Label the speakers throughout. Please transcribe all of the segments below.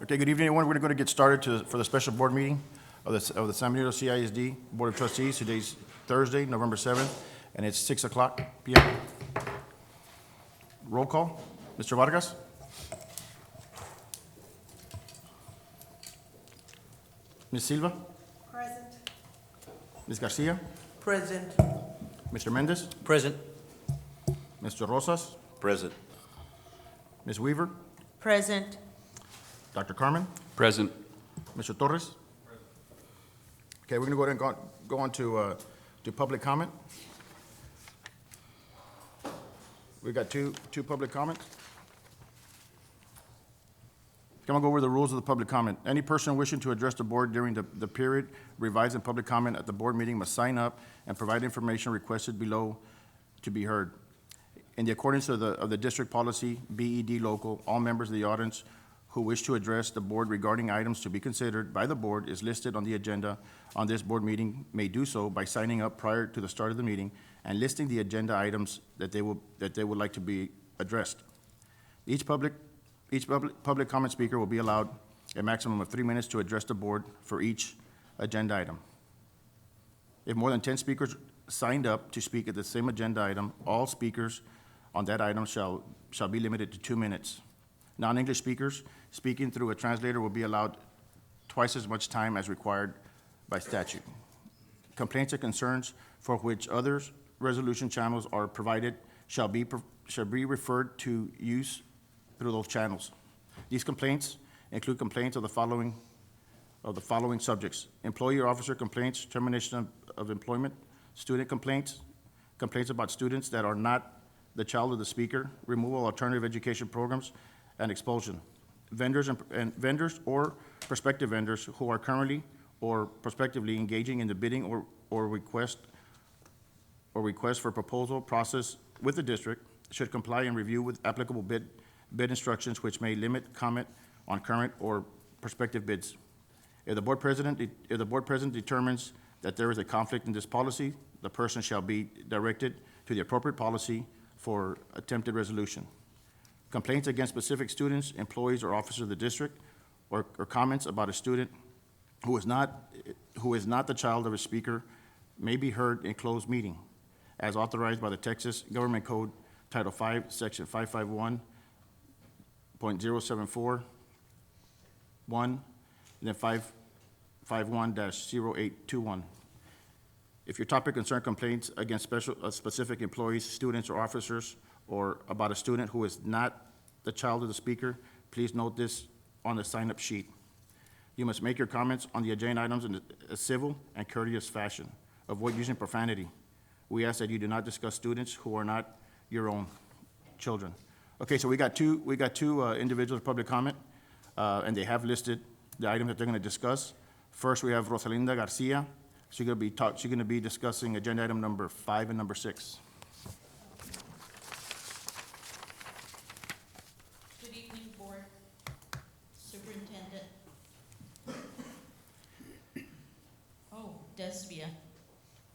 Speaker 1: Okay, good evening, everyone. We're going to get started for the special board meeting of the San Benito CISD Board of Trustees. Today's Thursday, November 7th, and it's 6 o'clock p.m. Roll call. Mr. Vargas? Ms. Silva?
Speaker 2: Present.
Speaker 1: Ms. Garcia?
Speaker 2: Present.
Speaker 1: Mr. Mendez?
Speaker 3: Present.
Speaker 1: Mr. Rosas?
Speaker 3: Present.
Speaker 1: Ms. Weaver?
Speaker 2: Present.
Speaker 1: Dr. Carmen?
Speaker 3: Present.
Speaker 1: Mr. Torres? Okay, we're going to go ahead and go on to public comment. We've got two public comments. I'm going to go over the rules of the public comment. Any person wishing to address the board during the period revised in public comment at the board meeting must sign up and provide information requested below to be heard. In the accordance of the district policy, BED local, all members of the audience who wish to address the board regarding items to be considered by the board is listed on the agenda on this board meeting may do so by signing up prior to the start of the meeting and listing the agenda items that they would like to be addressed. Each public comment speaker will be allowed a maximum of 3 minutes to address the board for each agenda item. If more than 10 speakers signed up to speak at the same agenda item, all speakers on that item shall be limited to 2 minutes. Non-English speakers speaking through a translator will be allowed twice as much time as required by statute. Complaints and concerns for which others resolution channels are provided shall be referred to use through those channels. These complaints include complaints of the following subjects: employee or officer complaints, termination of employment, student complaints, complaints about students that are not the child of the speaker, removal of alternative education programs, and expulsion. Vendors and vendors or prospective vendors who are currently or prospectively engaging in the bidding or request for proposal process with the district should comply and review with applicable bid instructions which may limit comment on current or prospective bids. If the board president determines that there is a conflict in this policy, the person shall be directed to the appropriate policy for attempted resolution. Complaints against specific students, employees, or officers of the district, or comments about a student who is not the child of a speaker may be heard in closed meeting, as authorized by the Texas Government Code, Title 5, Section 551.074, 1, and then 551-0821. If your topic concerns complaints against specific employees, students, or officers, or about a student who is not the child of the speaker, please note this on the sign-up sheet. You must make your comments on the agenda items in a civil and courteous fashion. Avoid using profanity. We ask that you do not discuss students who are not your own children. Okay, so we got two individuals of public comment, and they have listed the items that they're going to discuss. First, we have Rosalinda Garcia. She's going to be discussing agenda item number 5 and number 6.
Speaker 4: Good evening, Board, Superintendent. Oh, Desvia.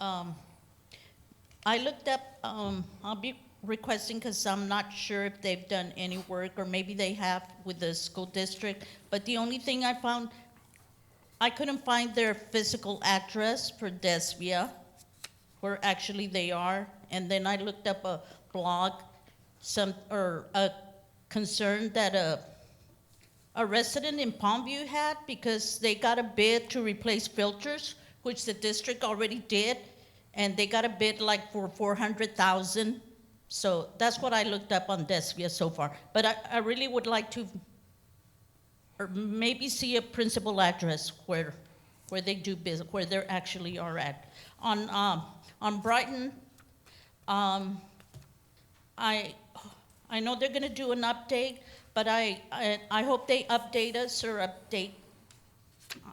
Speaker 4: I looked up, I'll be requesting because I'm not sure if they've done any work, or maybe they have with the school district, but the only thing I found, I couldn't find their physical address for Desvia, where actually they are. And then I looked up a blog, a concern that a resident in Palmview had, because they got a bid to replace filters, which the district already did, and they got a bid like for $400,000. So that's what I looked up on Desvia so far. But I really would like to, or maybe see a principal address where they do business, where they actually are at. On Brighton, I know they're going to do an update, but I hope they update us or update.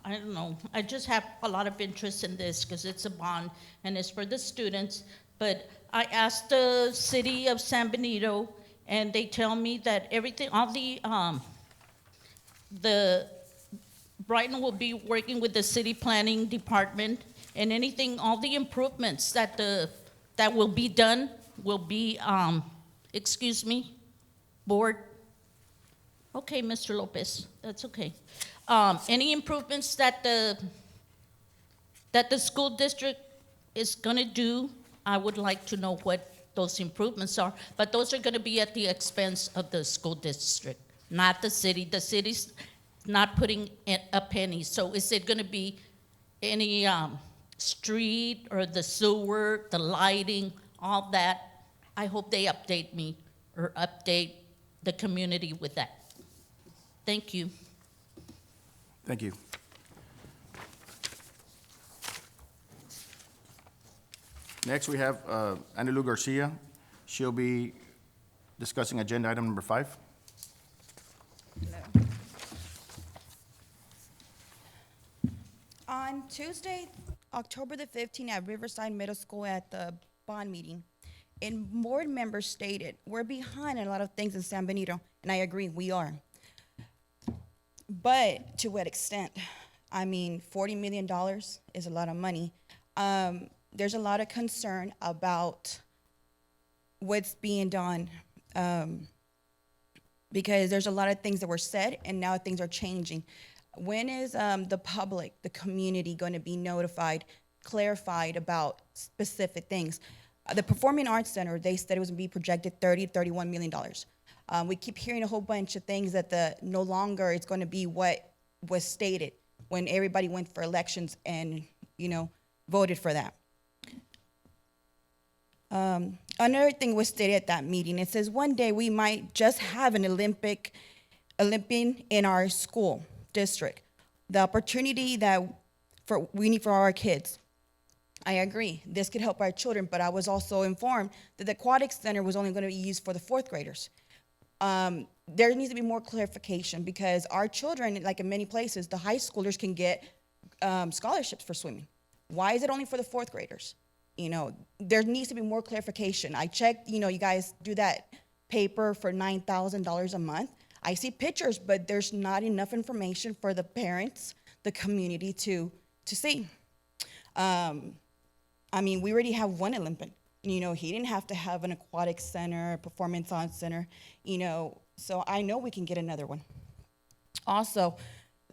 Speaker 4: I don't know. I just have a lot of interest in this because it's a bond and it's for the students. But I asked the city of San Benito, and they tell me that everything, all the Brighton will be working with the city planning department, and anything, all the improvements that will be done will be, board, Okay, Mr. Lopez, that's okay. Any improvements that the school district is gonna do, I would like to know what those improvements are, but those are gonna be at the expense of the school district, not the city. The city's not putting in a penny, so is it gonna be any, street or the sewer, the lighting, all that? I hope they update me or update the community with that. Thank you.
Speaker 1: Thank you. Next, we have Anilou Garcia. She'll be discussing agenda item number 5.
Speaker 3: On Tuesday, October the 15th, at Riverside Middle School at the bond meeting, and board members stated, we're behind in a lot of things in San Benito, and I agree, we are. But to what extent? I mean, $40 million is a lot of money. There's a lot of concern about what's being done, because there's a lot of things that were said, and now things are changing. When is the public, the community, going to be notified, clarified about specific things? The Performing Arts Center, they said it was going to be projected $30, $31 million. We keep hearing a whole bunch of things that no longer it's going to be what was stated when everybody went for elections and, voted for that. Another thing was stated at that meeting. It says one day we might just have an Olympian in our school district. The opportunity that we need for our kids. I agree. This could help our children, but I was also informed that the aquatic center was only going to be used for the 4th graders. There needs to be more clarification because our children, like in many places, the high schoolers can get scholarships for swimming. Why is it only for the 4th graders? There needs to be more clarification. I checked, you guys do that paper for $9,000 a month. I see pictures, but there's not enough information for the parents, the community to see. We already have one Olympian. He didn't have to have an aquatic center, performance arts center, so I know we can get another one. Also,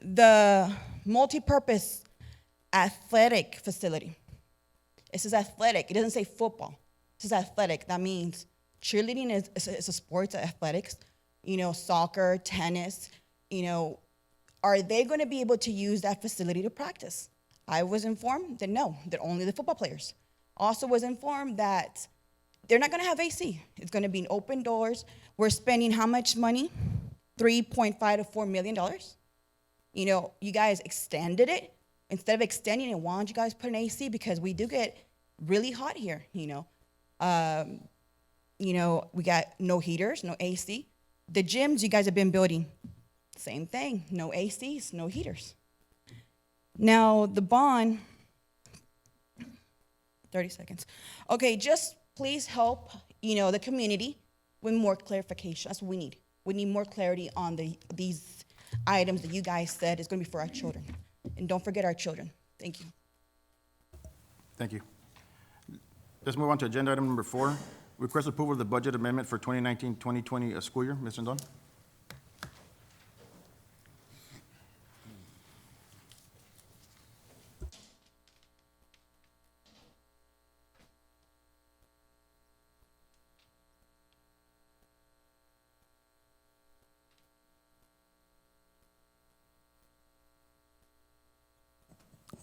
Speaker 3: the multi-purpose athletic facility. It says athletic. It doesn't say football. It says athletic. That means cheerleading is a sport, athletics. Soccer, tennis. Are they going to be able to use that facility to practice? I was informed that no, that only the football players. Also was informed that they're not going to have AC. It's going to be open doors. We're spending how much money? $3.5 to $4 million. You guys extended it. Instead of extending it, why don't you guys put an AC? Because we do get really hot here, we got no heaters, no AC. The gyms you guys have been building, same thing, no ACs, no heaters. Now, the bond, 30 seconds. Okay, just please help, the community with more clarification. That's what we need. We need more clarity on these items that you guys said is going to be for our children. And don't forget our children. Thank you.
Speaker 1: Thank you. Let's move on to agenda item number 4. Request approval of the budget amendment for 2019-2020 school year. Ms. Rendon?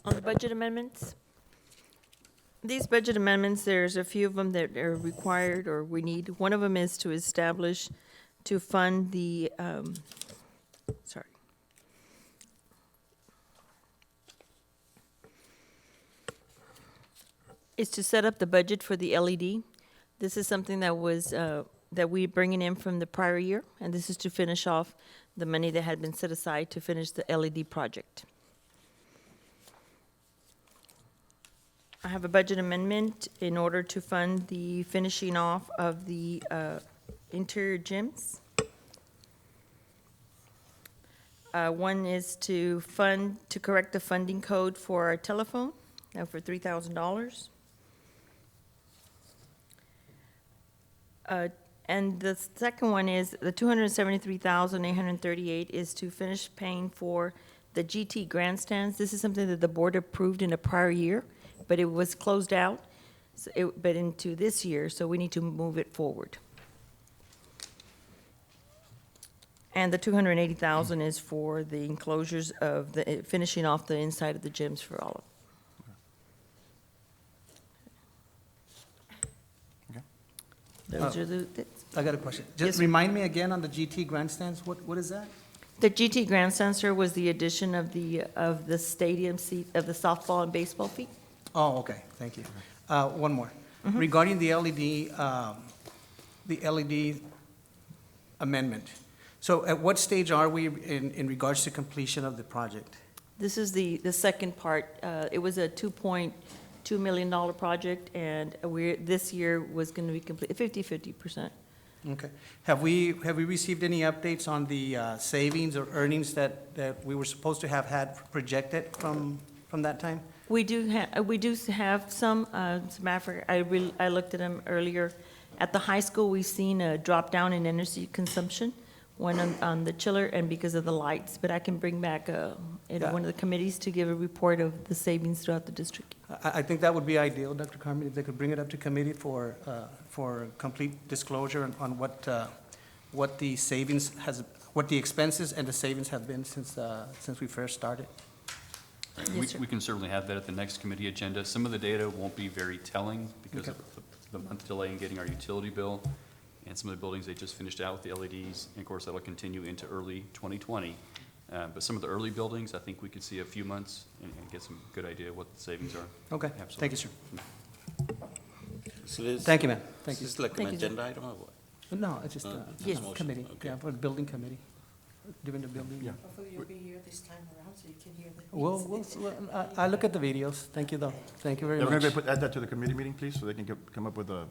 Speaker 5: On the budget amendments, these budget amendments, there's a few of them that are required or we need. One of them is to fund the, is to set up the budget for the LED. This is something that was, that we bringing in from the prior year, and this is to finish off the money that had been set aside to finish the LED project. I have a budget amendment in order to fund the finishing off of the interior gyms. One is to correct the funding code for our telephone, for $3,000. And the second one is, the 273,838 is to finish paying for the GT grandstands. This is something that the board approved in a prior year, but it was closed out, but into this year, so we need to move it forward. And the 280,000 is for the enclosures of the, finishing off the inside of the gyms for all of.
Speaker 1: Okay.
Speaker 5: Those are the,
Speaker 6: I got a question.
Speaker 5: Yes,
Speaker 6: Just
Speaker 5: sir.
Speaker 6: remind me again on the GT grandstands, what is that?
Speaker 5: the GT grandstand, sir, was the addition of the stadium seat, of the softball and baseball feet.
Speaker 6: Oh, okay, thank you. One more. Regarding the LED amendment. So at what stage are we in regards to completion of the project?
Speaker 5: This is the second part. It was a $2.2 million project, and this year was going to be complete, 50%.
Speaker 6: Okay. Have we received any updates on the savings or earnings that we were supposed to have had projected from that time?
Speaker 5: We do have some, as a matter of fact, I looked at them earlier. At the high school, we've seen a drop down in energy consumption, one on the chiller and because of the lights, but I can bring back one of the committees to give a report of the savings throughout the district.
Speaker 6: I think that would be ideal, Dr. Carmen, if they could bring it up to committee for complete disclosure on what the savings what the expenses and the savings have been since we first started.
Speaker 5: Yes, sir.
Speaker 7: We can certainly have that at the next committee agenda. Some of the data won't be very telling because
Speaker 6: Okay.
Speaker 7: of the month delay in getting our utility bill. And some of the buildings, they just finished out with the LEDs, and of course, that'll continue into early 2020. But some of the early buildings, I think we could see a few months and get some good idea what the savings are.
Speaker 6: Okay,
Speaker 7: Absolutely.
Speaker 6: thank you, sir.
Speaker 8: So this,
Speaker 6: Thank you, ma'am. Thank you.
Speaker 8: This is like an
Speaker 5: Thank you, sir.
Speaker 8: agenda item or what?
Speaker 6: No, it's just
Speaker 5: Yes.
Speaker 6: committee,
Speaker 8: Okay.
Speaker 6: yeah, for the building committee, during the building.
Speaker 1: Yeah.
Speaker 2: Hopefully you'll be here this time around so you can hear the.
Speaker 6: I look at the videos. Thank you, though. Thank you very
Speaker 1: Yeah, we're
Speaker 6: much.
Speaker 1: gonna add that to the committee meeting, please, so they can come up with an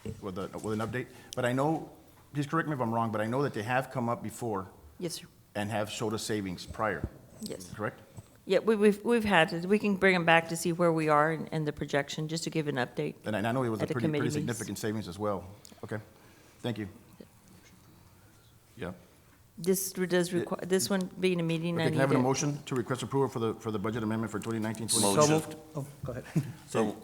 Speaker 1: update. But I know, please correct me if I'm wrong, but I know that they have come up before
Speaker 5: Yes, sir.
Speaker 1: and have showed us savings prior,
Speaker 5: Yes.
Speaker 1: correct?
Speaker 5: Yeah, we've had it. We can bring them back to see where we are and the projection, just to give an update.
Speaker 1: And I know it was a
Speaker 5: At the
Speaker 1: pretty
Speaker 5: committee meetings.
Speaker 1: significant savings as well. Okay, thank you. Yeah.
Speaker 5: This does require, this one being a meeting, I
Speaker 1: Okay,
Speaker 5: need
Speaker 1: can I have a
Speaker 5: to-
Speaker 1: motion to request approval for the budget amendment for 2019-2020?
Speaker 6: So
Speaker 8: Motion.
Speaker 6: moved. Oh, go ahead.
Speaker 8: So,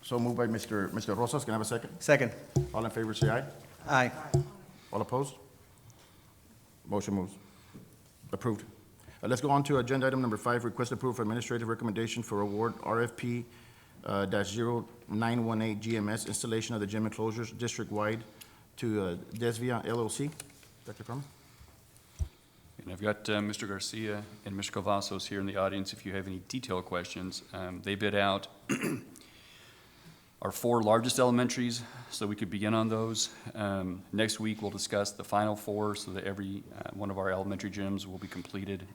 Speaker 1: So moved by Mr. Rosas. Can I have a second?
Speaker 6: Second.
Speaker 1: All in favor, say aye.
Speaker 6: Aye.
Speaker 1: All opposed? Motion moves. Approved. Let's go on to agenda item number 5, request approval for administrative recommendation for award RFP -0918 GMS installation of the gym enclosures district-wide to Desvia LLC. Dr. Carmen?
Speaker 7: And I've got Mr. Garcia and Mr. Cavazos here in the audience if you have any detailed questions. They bid out our 4 largest elementaries, so we could begin on those. Next week, we'll discuss the final 4, so that every one of our elementary gyms will be completed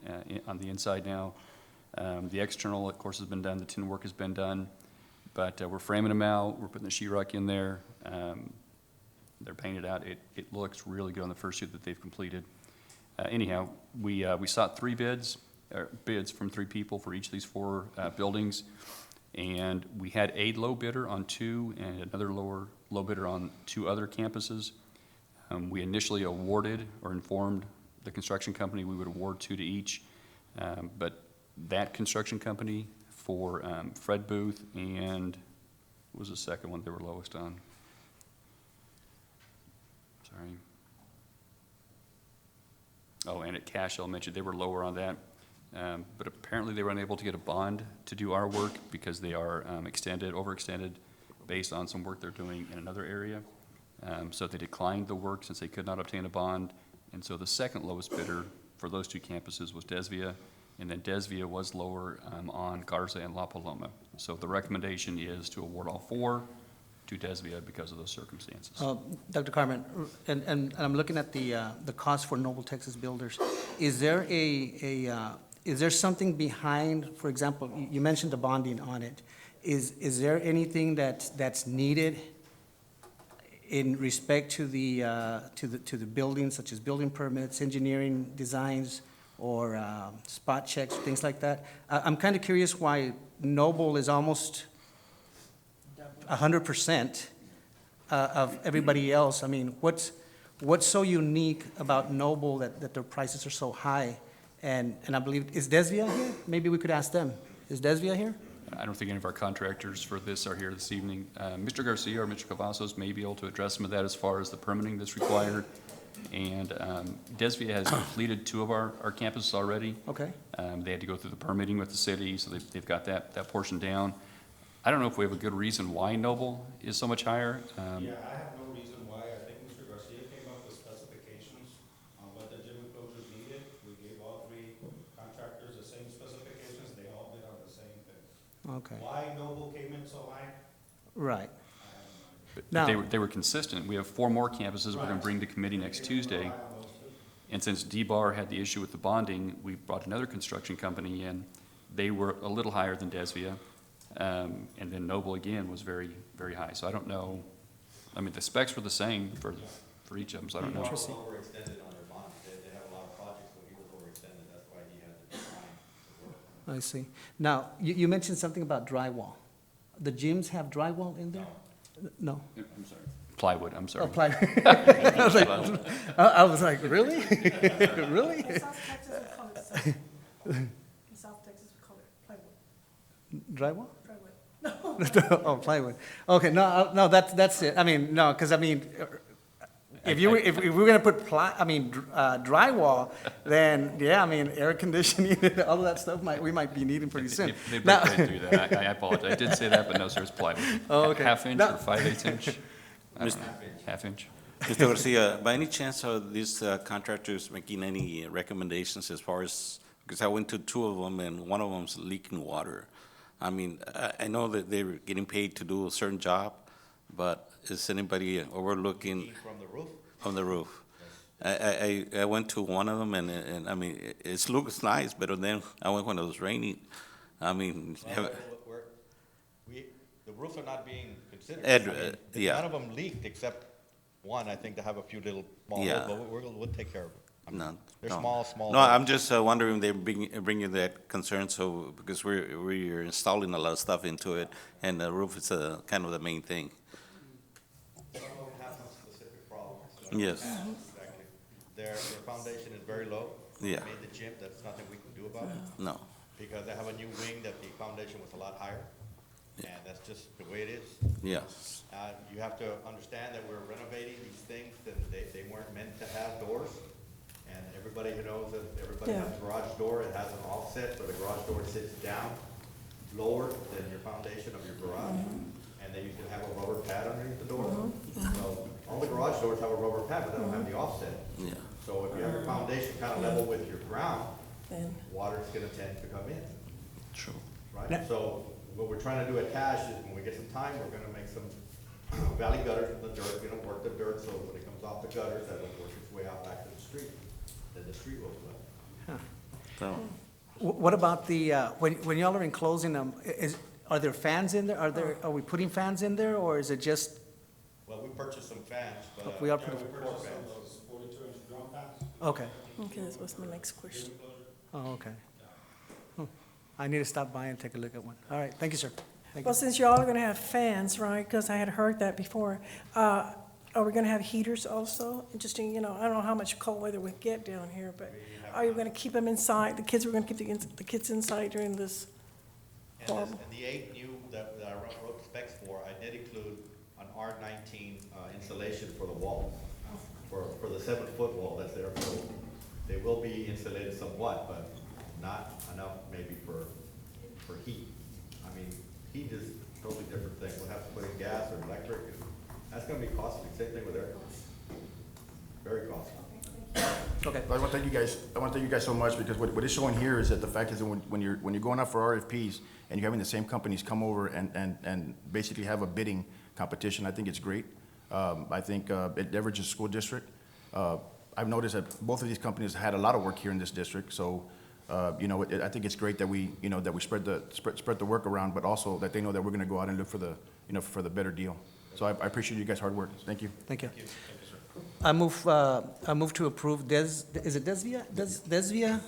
Speaker 7: on the inside now. The external, of course, has been done, the tin work has been done, but we're framing them out, we're putting the sheetrock in there. They're painted out. It looks really good on the first 2 that they've completed. Anyhow, we sought 3 bids from 3 people for each of these 4 buildings. And we had a low bidder on 2 and another low bidder on 2 other campuses. We initially awarded or informed the construction company we would award 2 to each. But that construction company for Fred Booth and what was the second one they were lowest on? Sorry. Oh, and at Cash Elementary, they were lower on that. But apparently they were unable to get a bond to do our work because they are overextended based on some work they're doing in another area. So they declined the work since they could not obtain a bond. And so the second lowest bidder for those 2 campuses was Desvia, and then Desvia was lower on Garza and La Paloma. So the recommendation is to award all 4 to Desvia because of those circumstances.
Speaker 6: Dr. Carmen, and I'm looking at the cost for Noble Texas Builders. Is there is there something behind, for example, you mentioned the bonding on it. Is there anything that's needed in respect to the buildings, such as building permits, engineering designs, or spot checks, things like that? I'm kind of curious why Noble is almost 100% of everybody else. I mean, what's so unique about Noble that their prices are so high? And I believe, is Desvia here? Maybe we could ask them. Is Desvia here?
Speaker 7: I don't think any of our contractors for this are here this evening. Mr. Garcia or Mr. Cavazos may be able to address some of that as far as the permitting that's required. And Desvia has completed 2 of our campuses already.
Speaker 6: Okay.
Speaker 7: They had to go through the permitting with the city, so they've got that portion down. I don't know if we have a good reason why Noble is so much higher.
Speaker 8: Yeah, I have no reason why. I think Mr. Garcia came up with specifications on what the gym enclosures needed. We gave all 3 contractors the same specifications. They all bid on the same thing.
Speaker 6: Okay,
Speaker 8: Why Noble came in so high?
Speaker 6: right.
Speaker 7: But
Speaker 6: Now-
Speaker 7: they were consistent. We have 4 more campuses we're going to bring to committee next Tuesday. And since D-Bar had the issue with the bonding, we brought another construction company in. They were a little higher than Desvia. And then Noble again was very, very high. So I don't know, I mean, the specs were the same for each of them, so I don't know.
Speaker 6: Interesting.
Speaker 8: Overextended on their bond. They have a lot of projects, so he was overextended. That's why he had to decline the work.
Speaker 6: I see. Now, you mentioned something about drywall. The gyms have drywall in there? No?
Speaker 7: I'm sorry. Plywood, I'm sorry.
Speaker 6: Oh, plywood. I was like, really? Really?
Speaker 2: In South Texas, we call it stuff. In South Texas, we call it plywood.
Speaker 6: Drywall?
Speaker 2: Plywood.
Speaker 6: Oh, plywood. Okay, no, that's it. I mean, no, because I mean, if we were gonna put drywall, then, yeah, I mean, air conditioning, all of that stuff we might be needing pretty soon.
Speaker 7: They
Speaker 6: Now-
Speaker 7: break right through that. I apologize. I did say that, but no, sir, it's plywood.
Speaker 6: Oh, okay.
Speaker 7: Half inch
Speaker 6: No.
Speaker 7: or 5/8 inch? I don't know. Half inch.
Speaker 9: Mr. Garcia, by any chance are these contractors making any recommendations as far as, because I went to 2 of them and one of them's leaking water. I mean, I know that they're getting paid to do a certain job, but is anybody overlooking?
Speaker 8: From the roof?
Speaker 9: From the roof? I went to one of them and I mean, it looks nice, but then I went when it was raining. I mean,
Speaker 8: The roofs are not being considered.
Speaker 9: yeah.
Speaker 8: None of them leaked except one, I think, they have a few little small
Speaker 9: Yeah.
Speaker 8: holes, but we'll take care of it. I mean,
Speaker 9: no.
Speaker 8: They're
Speaker 9: no.
Speaker 8: small.
Speaker 9: No,
Speaker 8: holes.
Speaker 9: I'm just wondering if they bring you that concern, so, because we're installing a lot of stuff into it, and the roof is kind of the main thing.
Speaker 8: Some of them have some specific problems.
Speaker 9: Yes.
Speaker 8: Exactly. Their foundation is very low.
Speaker 9: Yeah.
Speaker 8: Made the gym, that's nothing we can do about it,
Speaker 9: No,
Speaker 8: because they have a new wing that the foundation was a lot higher, and that's just the way it is.
Speaker 9: yes,
Speaker 8: You have to understand that we're renovating these things, and they weren't meant to have doors. And everybody who knows that everybody has a garage door, it has an offset, so the garage door sits down lower than your foundation of your garage. And then you can have a rubber pad underneath the door. So all the garage doors have a rubber pad, but they don't have the offset.
Speaker 9: yeah,
Speaker 8: So if you have your foundation kind of level with your ground,
Speaker 2: Then,
Speaker 8: water's gonna tend to come in,
Speaker 9: true.
Speaker 8: right?
Speaker 6: Now-
Speaker 8: So what we're trying to do at Cash is when we get some time, we're gonna make some valley gutters from the dirt. We don't work the dirt, so when it comes off the gutters, that'll work its way out back to the street. Then the street will flood.
Speaker 9: So,
Speaker 6: What about the, when y'all are enclosing them, are there fans in there? Are we putting fans in there, or is it just,
Speaker 8: Well, we purchased some fans, but.
Speaker 6: We are
Speaker 8: yeah,
Speaker 6: putting-
Speaker 8: purchased some of those 42-inch drum fans.
Speaker 6: okay,
Speaker 2: okay, that was my next question.
Speaker 6: oh, okay. I need to stop by and take a look at one. All right, thank you, sir. Thank you.
Speaker 2: Well, since y'all are gonna have fans, right, because I had heard that before, are we gonna have heaters also? Interesting, I don't know how much cold weather we get down here, but are you gonna keep them inside? The kids, we're gonna keep the kids inside during this horrible?
Speaker 8: And the 8 new that I wrote specs for, I did include an R19 insulation for the wall, for the 7-foot wall that's there. So they will be insulated somewhat, but not enough maybe for heat. I mean, heat is a totally different thing. We'll have to put in gas or electric, and that's gonna be costly. Same thing with air conditioning. Very costly.
Speaker 6: Okay.
Speaker 1: I want to thank you guys so much, because what it's showing here is that the fact is that when you're going out for RFPs and you're having the same companies come over and basically have a bidding competition, I think it's great. I think it leverages school district. I've noticed that both of these companies had a lot of work here in this district, so I think it's great that we spread the work around, but also that they know that we're going to go out and look for the better deal. So I appreciate you guys' hard work. Thank you.
Speaker 6: Thank you. I move to approve is it Desvia? Desvia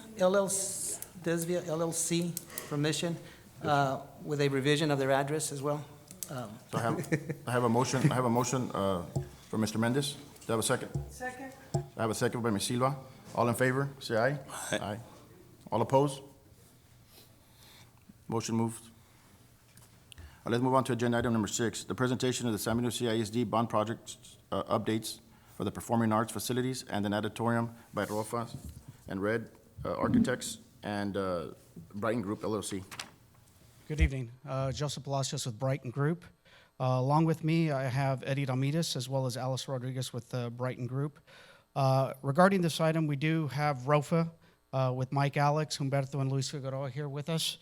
Speaker 6: LLC permission, with a revision of their address as well.
Speaker 1: So I have a motion from Mr. Mendez. Do I have a second?
Speaker 2: Second?
Speaker 1: I have a second by Ms. Silva. All in favor, say aye.
Speaker 9: Aye.
Speaker 1: All opposed? Motion moved. Let's move on to agenda item number 6, the presentation of the San Benito CISD bond project updates for the performing arts facilities and an auditorium by Rofas and Red Architects and Brighton Group LLC.
Speaker 10: Good evening. Joseph Palacios with Brighton Group. Along with me, I have Eddie Ramirez as well as Alice Rodriguez with Brighton Group. Regarding this item, we do have ROFA with Mike Alex, Humberto, and Luis Figueroa here with us.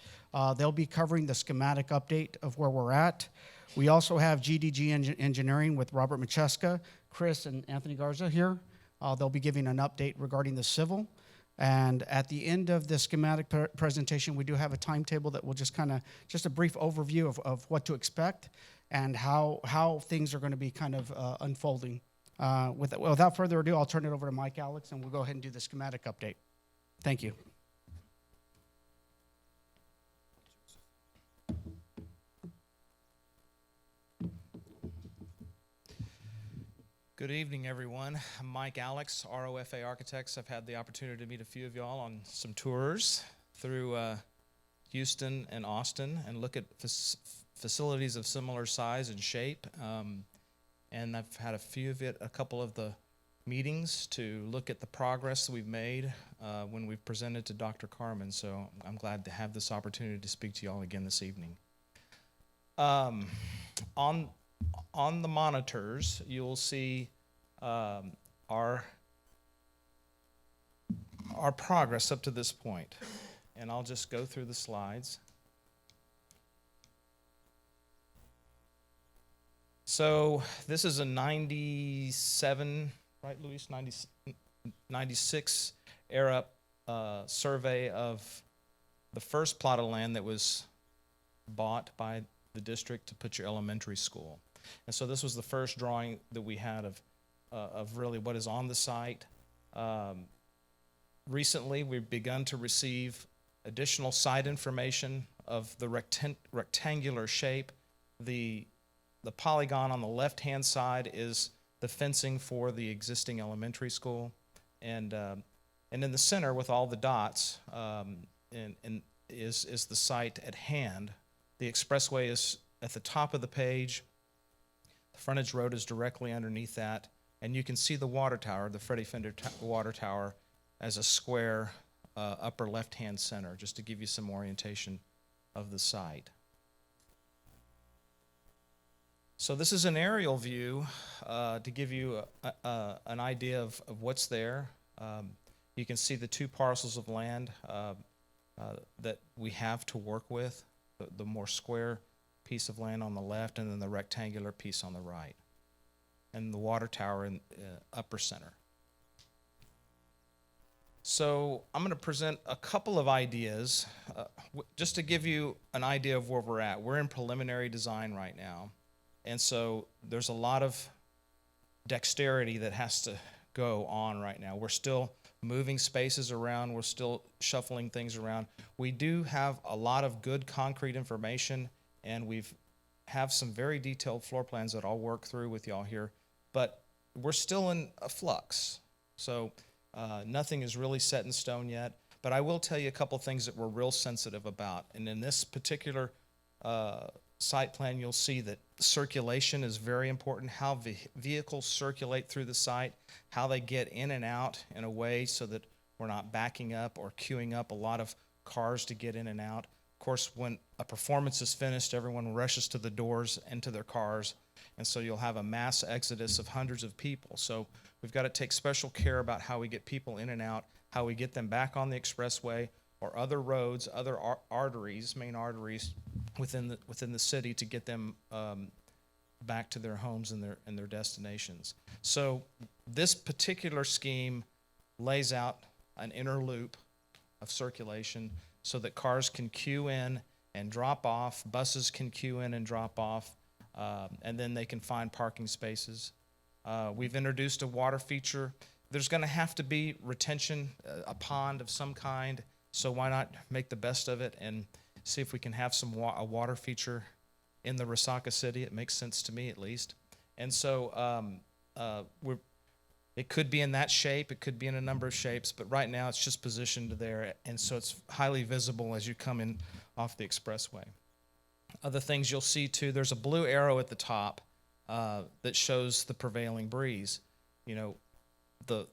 Speaker 10: They'll be covering the schematic update of where we're at. We also have GDG Engineering with Robert Macheska, Chris, and Anthony Garza here. They'll be giving an update regarding the civil. And at the end of the schematic presentation, we do have a timetable that will just just a brief overview of what to expect and how things are going to be kind of unfolding. Without further ado, I'll turn it over to Mike Alex, and we'll go ahead and do the schematic update. Thank you.
Speaker 11: Good evening, everyone. I'm Mike Alex, ROFA Architects. I've had the opportunity to meet a few of y'all on some tours through Houston and Austin and look at facilities of similar size and shape. And I've had a couple of the meetings to look at the progress that we've made when we've presented to Dr. Carmen. So I'm glad to have this opportunity to speak to y'all again this evening. On the monitors, you'll see our progress up to this point. And I'll just go through the slides. So this is a 97, right, Luis? 96 era survey of the first plot of land that was bought by the district to put your elementary school. And so this was the first drawing that we had of really what is on the site. Recently, we've begun to receive additional site information of the rectangular shape. The polygon on the left-hand side is the fencing for the existing elementary school. And in the center with all the dots is the site at hand. The expressway is at the top of the page. The frontage road is directly underneath that. And you can see the water tower, the Freddie Fender water tower, as a square upper left-hand center, just to give you some orientation of the site. So this is an aerial view to give you an idea of what's there. You can see the two parcels of land that we have to work with, the more square piece of land on the left and then the rectangular piece on the right, and the water tower in upper center. So I'm going to present a couple of ideas just to give you an idea of where we're at. We're in preliminary design right now. And so there's a lot of dexterity that has to go on right now. We're still moving spaces around. We're still shuffling things around. We do have a lot of good concrete information, and we've have some very detailed floor plans that I'll work through with y'all here. But we're still in a flux. So nothing is really set in stone yet. But I will tell you a couple things that we're real sensitive about. And in this particular site plan, you'll see that circulation is very important, how vehicles circulate through the site, how they get in and out in a way so that we're not backing up or queuing up a lot of cars to get in and out. Of course, when a performance is finished, everyone rushes to the doors and to their cars, and so you'll have a mass exodus of hundreds of people. So we've got to take special care about how we get people in and out, how we get them back on the expressway or other roads, other arteries, main arteries within the city to get them back to their homes and their destinations. So this particular scheme lays out an inner loop of circulation so that cars can queue in and drop off, buses can queue in and drop off, and then they can find parking spaces. We've introduced a water feature. There's going to have to be retention, a pond of some kind, so why not make the best of it and see if we can have a water feature in the Resaca City. It makes sense to me, at least. And so It could be in that shape, it could be in a number of shapes, but right now it's just positioned there, and so it's highly visible as you come in off the expressway. Other things you'll see too, there's a blue arrow at the top that shows the prevailing breeze. You know, the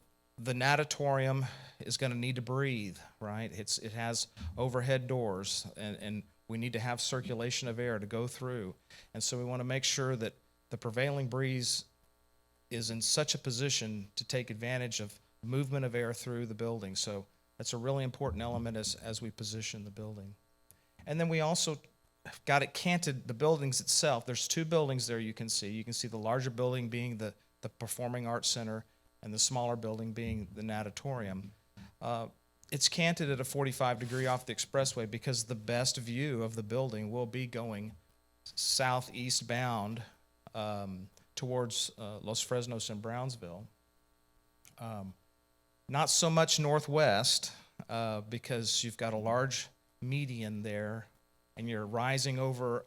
Speaker 11: natatorium is going to need to breathe, right? It has overhead doors, and we need to have circulation of air to go through. And so we want to make sure that the prevailing breeze is in such a position to take advantage of movement of air through the building. So that's a really important element as we position the building. And then we also got it canted, the buildings itself. There's two buildings there you can see. You can see the larger building being the Performing Arts Center and the smaller building being the natatorium. It's canted at a 45-degree off the expressway because the best view of the building will be going southeast bound towards Los Fresnos and Brownsville. Not so much northwest because you've got a large median there and you're rising over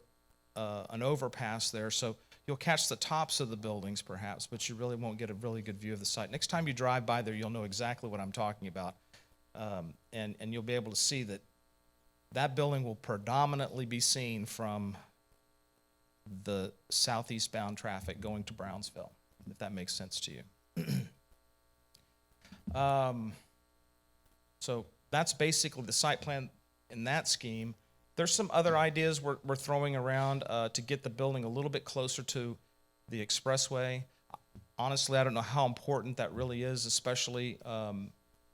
Speaker 11: an overpass there, so you'll catch the tops of the buildings perhaps, but you really won't get a really good view of the site. Next time you drive by there, you'll know exactly what I'm talking about, and you'll be able to see that that building will predominantly be seen from the southeast bound traffic going to Brownsville, if that makes sense to you. So that's basically the site plan in that scheme. There's some other ideas we're throwing around to get the building a little bit closer to the expressway. Honestly, I don't know how important that really is, especially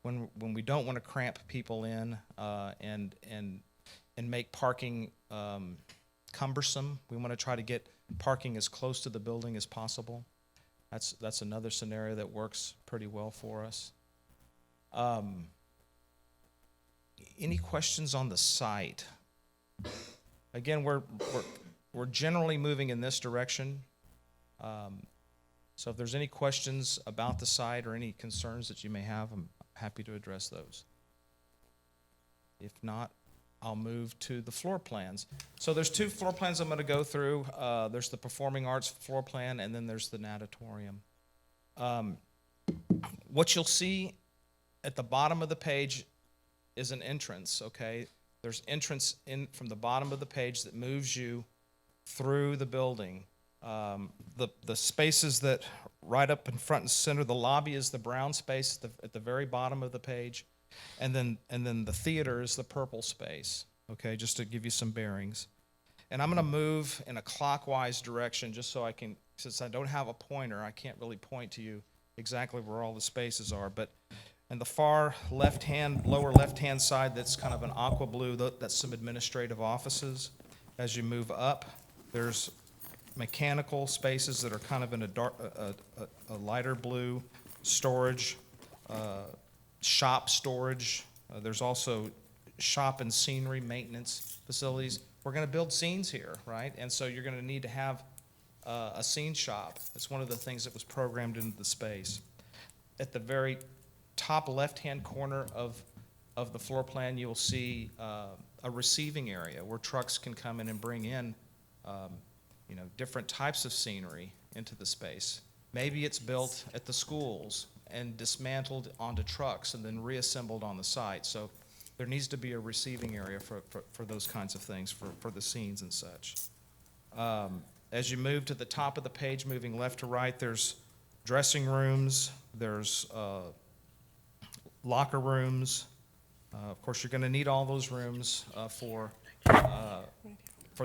Speaker 11: when we don't want to cramp people in and make parking cumbersome. We want to try to get parking as close to the building as possible. That's another scenario that works pretty well for us. Any questions on the site? Again, we're generally moving in this direction. So if there's any questions about the site or any concerns that you may have, I'm happy to address those. If not, I'll move to the floor plans. So there's two floor plans I'm going to go through. There's the Performing Arts floor plan, and then there's the natatorium. What you'll see at the bottom of the page is an entrance, okay? There's entrance in from the bottom of the page that moves you through the building. The spaces that right up in front and center, the lobby is the brown space at the very bottom of the page, and then the theater is the purple space, okay, just to give you some bearings. And I'm going to move in a clockwise direction just so I can, since I don't have a pointer, I can't really point to you exactly where all the spaces are, but in the far left-hand, lower left-hand side, that's kind of an aqua blue, that's some administrative offices. As you move up, there's mechanical spaces that are kind of in a lighter blue, storage, shop storage. There's also shop and scenery maintenance facilities. We're going to build scenes here, right? And so you're going to need to have a scene shop. It's one of the things that was programmed into the space. At the very top left-hand corner of the floor plan, you'll see a receiving area where trucks can come in and bring in different types of scenery into the space. Maybe it's built at the schools and dismantled onto trucks and then reassembled on the site. So there needs to be a receiving area for those kinds of things, for the scenes and such. As you move to the top of the page, moving left to right, there's dressing rooms, there's locker rooms. Of course, you're going to need all those rooms for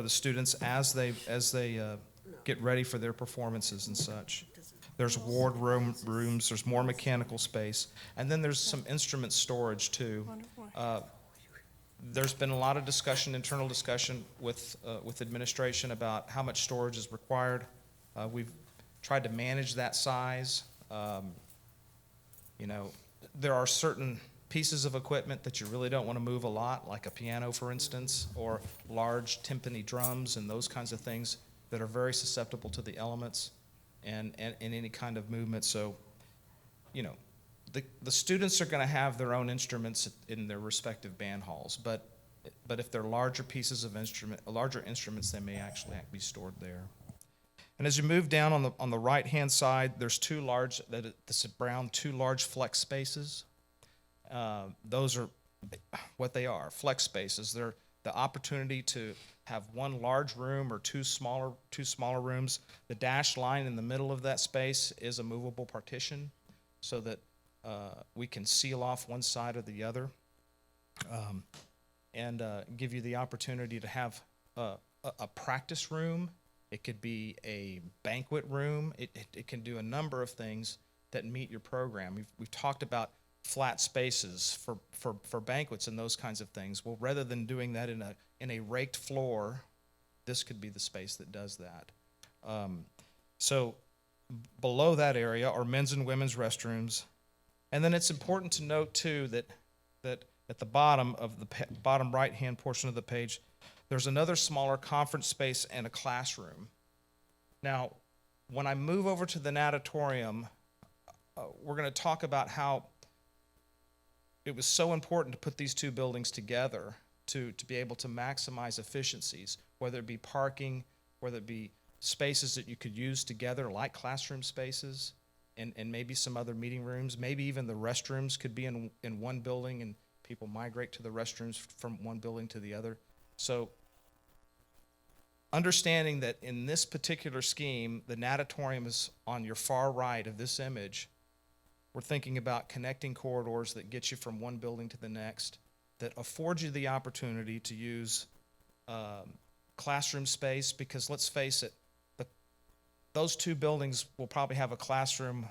Speaker 11: the students as they get ready for their performances and such. There's ward rooms, there's more mechanical space, and then there's some instrument storage too. There's been a lot of discussion, internal discussion with administration about how much storage is required. We've tried to manage that size. There are certain pieces of equipment that you really don't want to move a lot, like a piano, for instance, or large timpani drums and those kinds of things that are very susceptible to the elements and any kind of movement. So, the students are going to have their own instruments in their respective band halls, but if they're larger pieces of larger instruments, they may actually be stored there. And as you move down on the right-hand side, there's two large flex spaces. Those are what they are, flex spaces. They're the opportunity to have one large room or two smaller rooms. The dashed line in the middle of that space is a movable partition so that we can seal off one side or the other, and give you the opportunity to have a practice room. It could be a banquet room. It can do a number of things that meet your program. We've talked about flat spaces for banquets and those kinds of things. Well, rather than doing that in a raked floor, this could be the space that does that. So below that area are men's and women's restrooms. And then it's important to note too that at the bottom of the bottom right-hand portion of the page, there's another smaller conference space and a classroom. Now, when I move over to the natatorium, we're going to talk about how it was so important to put these two buildings together to be able to maximize efficiencies, whether it be parking, whether it be spaces that you could use together like classroom spaces, and maybe some other meeting rooms. Maybe even the restrooms could be in one building and people migrate to the restrooms from one building to the other. So understanding that in this particular scheme, the natatorium is on your far right of this image. We're thinking about connecting corridors that get you from one building to the next, that afford you the opportunity to use classroom space, because let's face it, those two buildings will probably have a classroom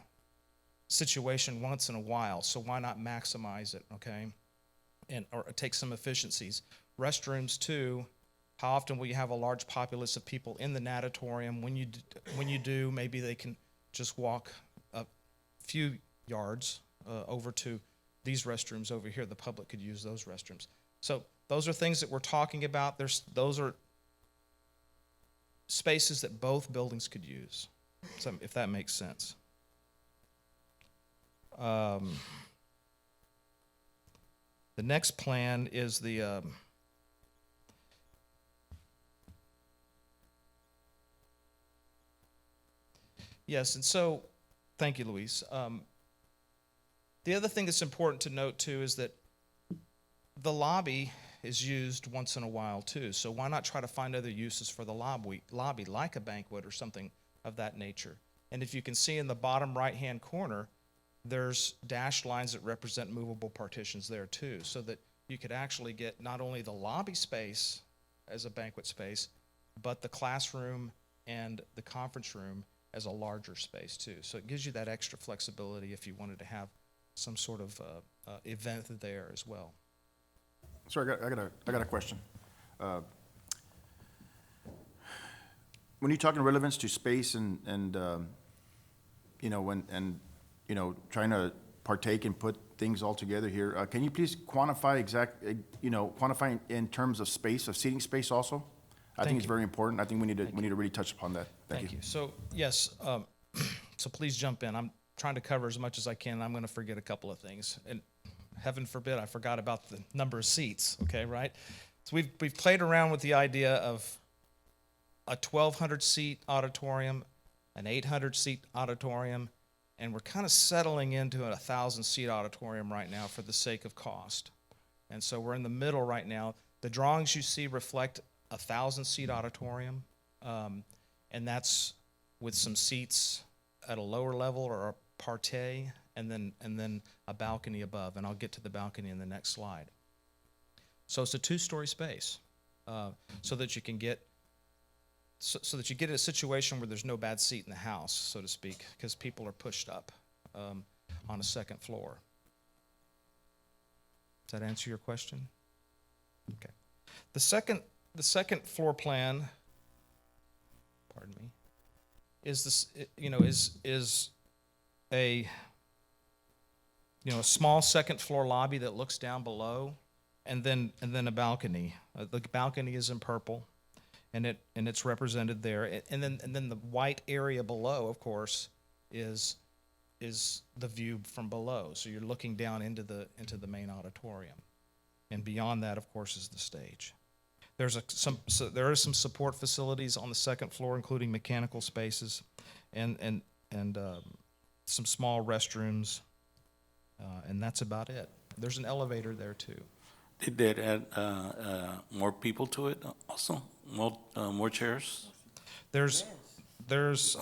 Speaker 11: situation once in a while, so why not maximize it, okay? Or take some efficiencies. Restrooms too, how often will you have a large populace of people in the natatorium? When you do, maybe they can just walk a few yards over to these restrooms over here. The public could use those restrooms. So those are things that we're talking about. Those are spaces that both buildings could use, so if that makes sense. The next plan is the yes, and so thank you, Luis. The other thing that's important to note too is that the lobby is used once in a while too, so why not try to find other uses for the lobby like a banquet or something of that nature. And if you can see in the bottom right-hand corner, there's dashed lines that represent movable partitions there too, so that you could actually get not only the lobby space as a banquet space, but the classroom and the conference room as a larger space too. So it gives you that extra flexibility if you wanted to have some sort of event there as well.
Speaker 1: Sorry, I got a question. When you're talking relevance to space and trying to partake and put things all together here, can you please quantify quantify in terms of space, of seating space also? I think it's very important. I think we need to really touch upon that. Thank you.
Speaker 11: So yes, so please jump in. I'm trying to cover as much as I can. I'm going to forget a couple of things, and heaven forbid I forgot about the number of seats. Okay, right? So we've played around with the idea of a 1,200 seat auditorium, an 800 seat auditorium, and we're kind of settling into a 1,000 seat auditorium right now for the sake of cost. And so we're in the middle right now. The drawings you see reflect a 1,000 seat auditorium, and that's with some seats at a lower level or a parterre, and then a balcony above, and I'll get to the balcony in the next slide. So it's a 2-story space, so that you get a situation where there's no bad seat in the house, so to speak, because people are pushed up on a second floor. Does that answer your question? Okay. The second floor plan, pardon me, is this, is a small second floor lobby that looks down below, and then a balcony. The balcony is in purple, and it's represented there. And then the white area below, of course, is the view from below. So you're looking down into the main auditorium, and beyond that, of course, is the stage. There are some support facilities on the second floor, including mechanical spaces and some small restrooms, and that's about it. There's an elevator there too.
Speaker 9: Did that add more people to it also? More chairs?
Speaker 11: There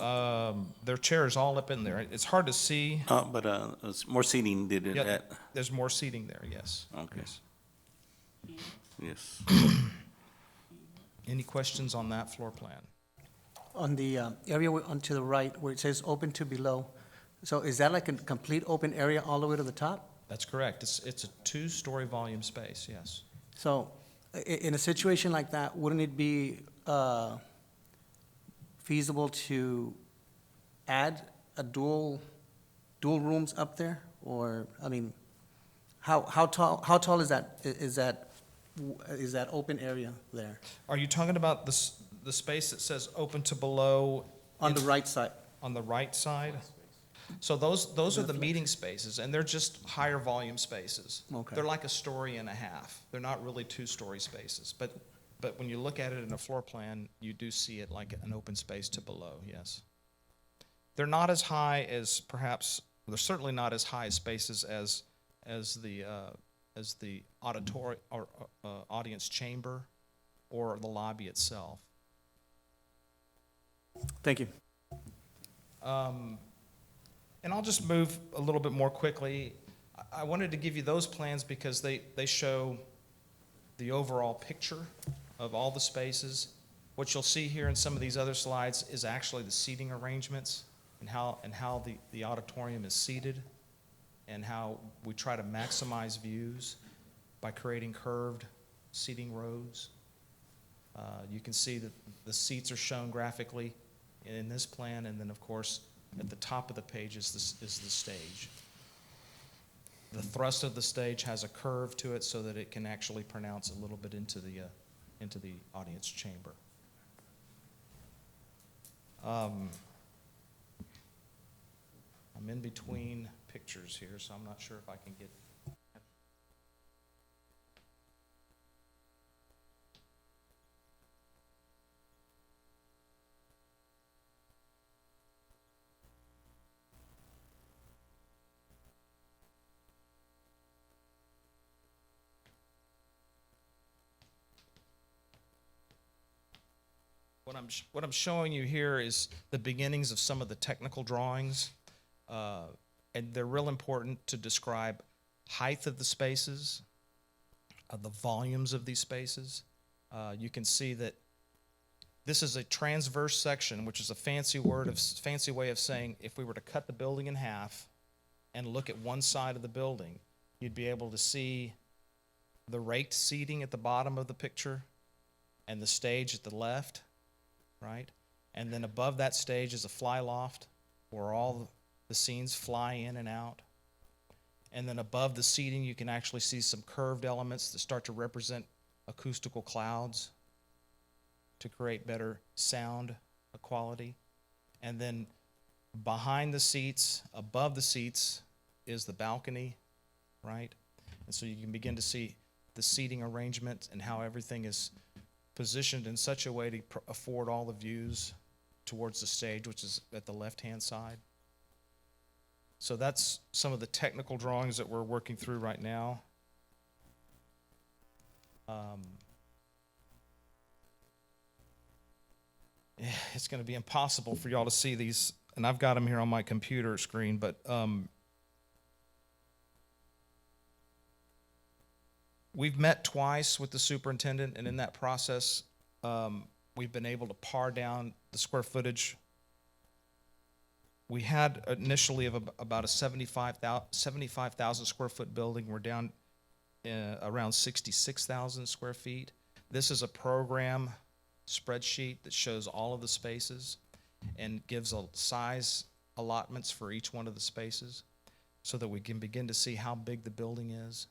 Speaker 11: are chairs all up in there. It's hard to see.
Speaker 9: But it's more seating, did it
Speaker 11: Yeah,
Speaker 9: add?
Speaker 11: there's more seating there, yes.
Speaker 9: Okay.
Speaker 11: Yes.
Speaker 9: Yes.
Speaker 11: Any questions on that floor plan?
Speaker 6: On the area to the right where it says open to below, so is that like a complete open area all the way to the top?
Speaker 11: That's correct. It's a two-story volume space, yes.
Speaker 6: So in a situation like that, wouldn't it be feasible to add a dual rooms up there? Or, I mean, how tall is that open area there?
Speaker 11: Are you talking about the space that says open to below?
Speaker 6: On the right side?
Speaker 11: On the right side? So those are the meeting spaces, and they're just higher volume spaces.
Speaker 6: Okay.
Speaker 11: They're like a story and a half. They're not really two-story spaces, but when you look at it in a floor plan, you do see it like an open space to below, yes. They're not as high as they're certainly not as high spaces as the audience chamber or the lobby itself.
Speaker 6: Thank you.
Speaker 11: And I'll just move a little bit more quickly. I wanted to give you those plans because they show the overall picture of all the spaces. What you'll see here in some of these other slides is actually the seating arrangements and how the auditorium is seated and how we try to maximize views by creating curved seating rows. You can see that the seats are shown graphically in this plan, and then of course at the top of the page is the stage. The thrust of the stage has a curve to it so that it can actually pronounce a little bit into the audience chamber. I'm in between pictures here, so I'm not sure if I can get. What I'm showing you here is the beginnings of some of the technical drawings, and they're real important to describe height of the spaces, the volumes of these spaces. You can see that this is a transverse section, which is a fancy way of saying if we were to cut the building in half and look at one side of the building, you'd be able to see the raked seating at the bottom of the picture and the stage at the left. Right? And then above that stage is a fly loft where all the scenes fly in and out. And then above the seating, you can actually see some curved elements that start to represent acoustical clouds to create better sound quality. And then behind the seats, above the seats, is the balcony, right? And so you can begin to see the seating arrangement and how everything is positioned in such a way to afford all the views towards the stage, which is at the left-hand side. So that's some of the technical drawings that we're working through right now. It's going to be impossible for y'all to see these, and I've got them here on my computer screen, but we've met twice with the superintendent, and in that process, we've been able to pare down the square footage. We had initially about a 75,000 square foot building. We're down around 66,000 square feet. This is a program spreadsheet that shows all of the spaces and gives a size allotments for each one of the spaces so that we can begin to see how big the building is.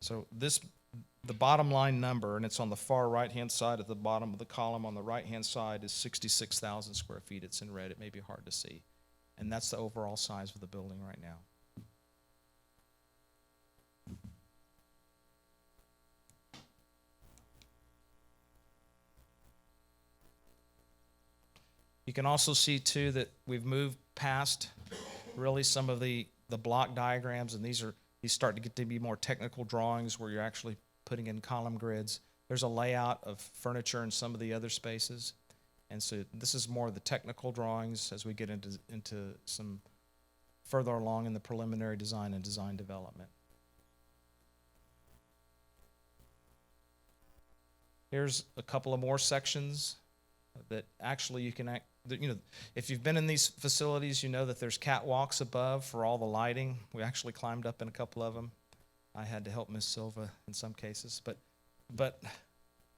Speaker 11: So the bottom line number, and it's on the far right-hand side at the bottom of the column on the right-hand side, is 66,000 square feet. It's in red. It may be hard to see. And that's the overall size of the building right now. You can also see too that we've moved past really some of the block diagrams, and these start to get to be more technical drawings where you're actually putting in column grids. There's a layout of furniture in some of the other spaces. And so this is more of the technical drawings as we get into some further along in the preliminary design and design development. Here's a couple of more sections that actually you can, if you've been in these facilities, you know that there's catwalks above for all the lighting. We actually climbed up in a couple of them. I had to help Ms. Silva in some cases, but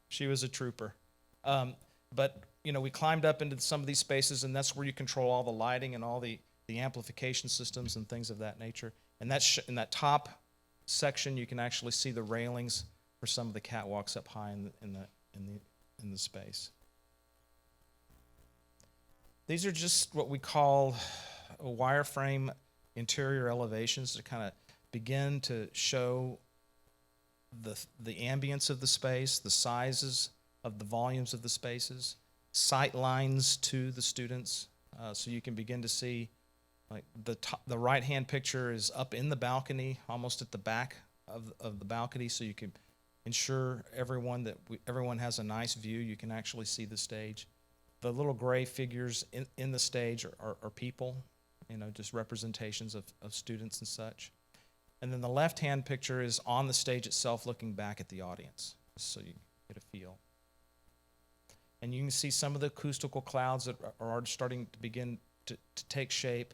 Speaker 11: she was a trooper. But we climbed up into some of these spaces, and that's where you control all the lighting and all the amplification systems and things of that nature. And in that top section, you can actually see the railings for some of the catwalks up high in the space. These are just what we call wireframe interior elevations to kind of begin to show the ambience of the space, the sizes of the volumes of the spaces, sight lines to the students, so you can begin to see, like the right-hand picture is up in the balcony, almost at the back of the balcony, so you can ensure everyone has a nice view. You can actually see the stage. The little gray figures in the stage are people, just representations of students and such. And then the left-hand picture is on the stage itself looking back at the audience, so you get a feel. And you can see some of the acoustical clouds that are starting to begin to take shape.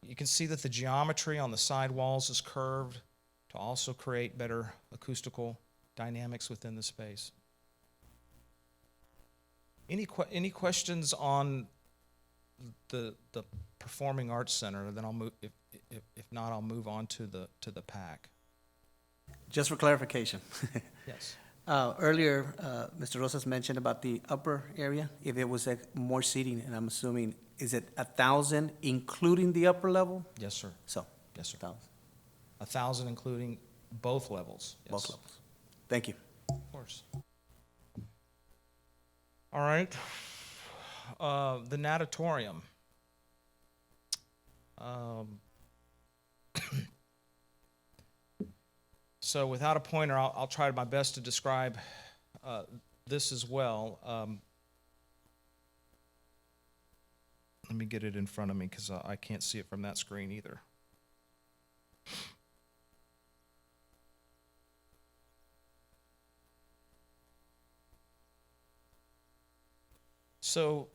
Speaker 11: You can see that the geometry on the side walls is curved to also create better acoustical dynamics within the space. Any questions on the Performing Arts Center? Then I'll move. If not, I'll move on to the PAC.
Speaker 6: Just for clarification.
Speaker 11: Yes.
Speaker 6: Earlier, Mr. Rosas mentioned about the upper area, if it was more seating, and I'm assuming, is it 1,000 including the upper level?
Speaker 11: Yes, sir.
Speaker 6: So,
Speaker 11: Yes, sir.
Speaker 6: 1,000,
Speaker 11: 1,000 including both levels. Yes.
Speaker 6: both levels. Thank you.
Speaker 11: Of course. All right. The natatorium. So without a pointer, I'll try my best to describe this as well. Let me get it in front of me because I can't see it from that screen either. So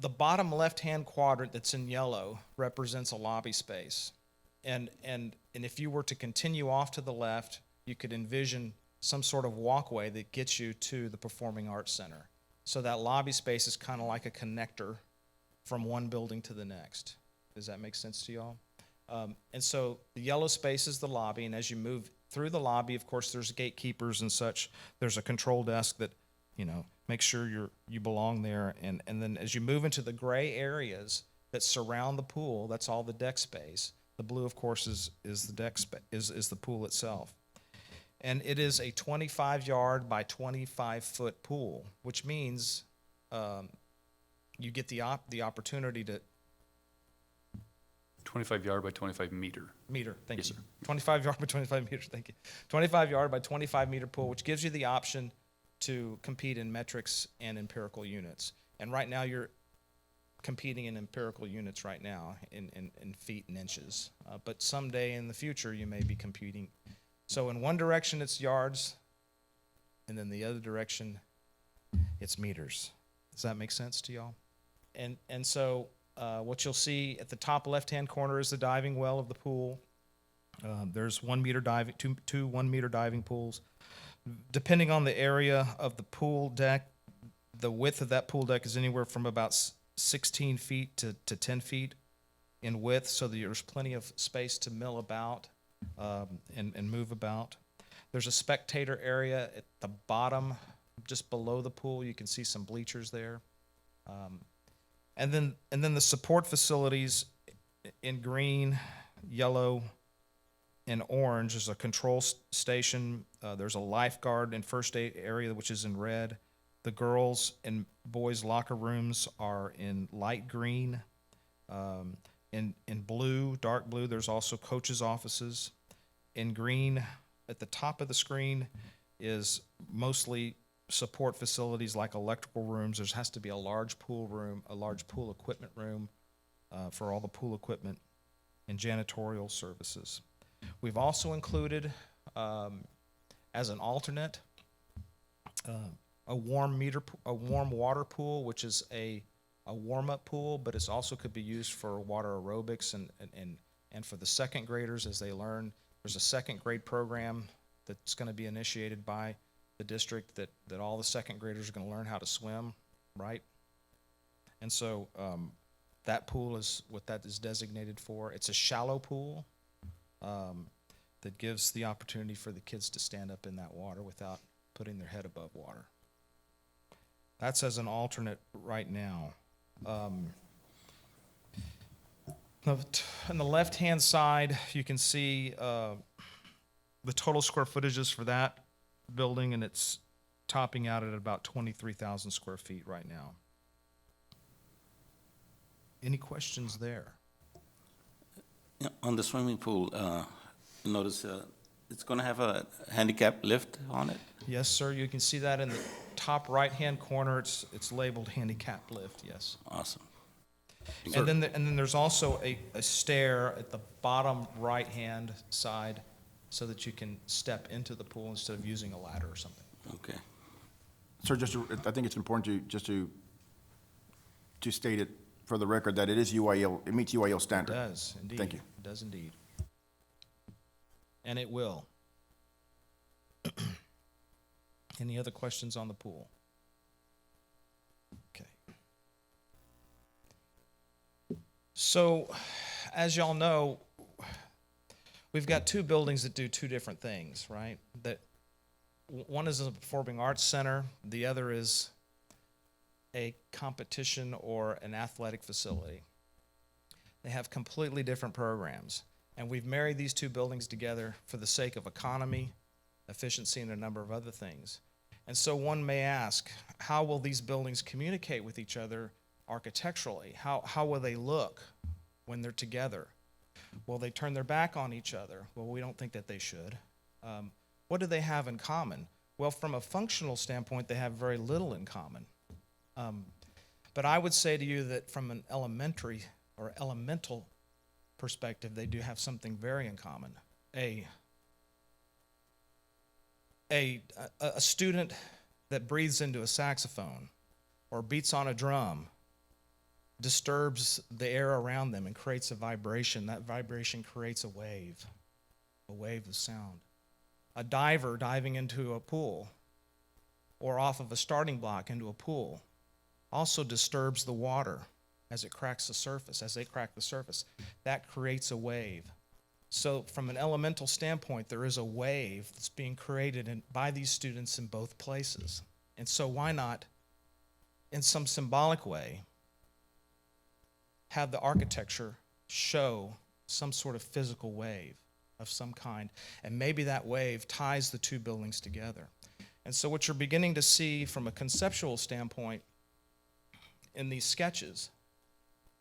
Speaker 11: the bottom left-hand quadrant that's in yellow represents a lobby space. And if you were to continue off to the left, you could envision some sort of walkway that gets you to the Performing Arts Center. So that lobby space is kind of like a connector from one building to the next. Does that make sense to y'all? And so the yellow space is the lobby, and as you move through the lobby, of course, there's gatekeepers and such. There's a control desk that, make sure you belong there. And then as you move into the gray areas that surround the pool, that's all the deck space. The blue, of course, is the deck is the pool itself. And it is a 25-yard by 25-foot pool, which means you get the opportunity to
Speaker 7: 25-yard by 25-meter.
Speaker 11: Meter, thank
Speaker 7: Yes,
Speaker 11: you.
Speaker 7: sir.
Speaker 11: 25-yard by 25 meters, thank you. 25-yard by 25-meter pool, which gives you the option to compete in metrics and empirical units. And right now, you're competing in empirical units right now in feet and inches. But someday in the future, you may be competing. So in one direction, it's yards, and then the other direction, it's meters. Does that make sense to y'all? And so what you'll see at the top left-hand corner is the diving well of the pool. There's 1 meter diving, two 1 meter diving pools. Depending on the area of the pool deck, the width of that pool deck is anywhere from about 16 feet to 10 feet in width, so that there's plenty of space to mill about and move about. There's a spectator area at the bottom, just below the pool. You can see some bleachers there. And then the support facilities in green, yellow, and orange is a control station. There's a lifeguard and first aid area, which is in red. The girls' and boys' locker rooms are in light green. In blue, dark blue, there's also coaches' offices. In green, at the top of the screen, is mostly support facilities like electrical rooms. There has to be a large pool room, a large pool equipment room for all the pool equipment, and janitorial services. We've also included, as an alternate, a warm water pool, which is a warm-up pool, but it also could be used for water aerobics and for the second graders as they learn. There's a second grade program that's going to be initiated by the district that all the second graders are going to learn how to swim, right? And so that pool is what that is designated for. It's a shallow pool that gives the opportunity for the kids to stand up in that water without putting their head above water. That's as an alternate right now. On the left-hand side, you can see the total square footages for that building, and it's topping out at about 23,000 square feet right now. Any questions there?
Speaker 9: Yeah, on the swimming pool, you notice it's going to have a handicap lift on it?
Speaker 11: Yes, sir. You can see that in the top right-hand corner. It's labeled handicap lift, yes.
Speaker 9: Awesome.
Speaker 11: And then there's also a stair at the bottom right-hand side so that you can step into the pool instead of using a ladder or something.
Speaker 9: Okay.
Speaker 1: Sir, I think it's important to state it for the record that it is UIL, it meets UIL
Speaker 11: It
Speaker 1: standard.
Speaker 11: does, indeed.
Speaker 1: Thank you.
Speaker 11: It does indeed. And it will. Any other questions on the pool? Okay. So, as y'all know, we've got two buildings that do two different things, right? That one is a performing arts center, the other is a competition or an athletic facility. They have completely different programs, and we've married these two buildings together for the sake of economy, efficiency, and a number of other things. And so one may ask, how will these buildings communicate with each other architecturally? How will they look when they're together? Will they turn their back on each other? Well, we don't think that they should. What do they have in common? Well, from a functional standpoint, they have very little in common. But I would say to you that from an elementary or elemental perspective, they do have something very in common. A student that breathes into a saxophone or beats on a drum disturbs the air around them and creates a vibration. That vibration creates a wave of sound. A diver diving into a pool or off of a starting block into a pool also disturbs the water as it cracks the surface, as they crack the surface. That creates a wave. So from an elemental standpoint, there is a wave that's being created by these students in both places. And so why not, in some symbolic way, have the architecture show some sort of physical wave of some kind, and maybe that wave ties the two buildings together. And so what you're beginning to see from a conceptual standpoint in these sketches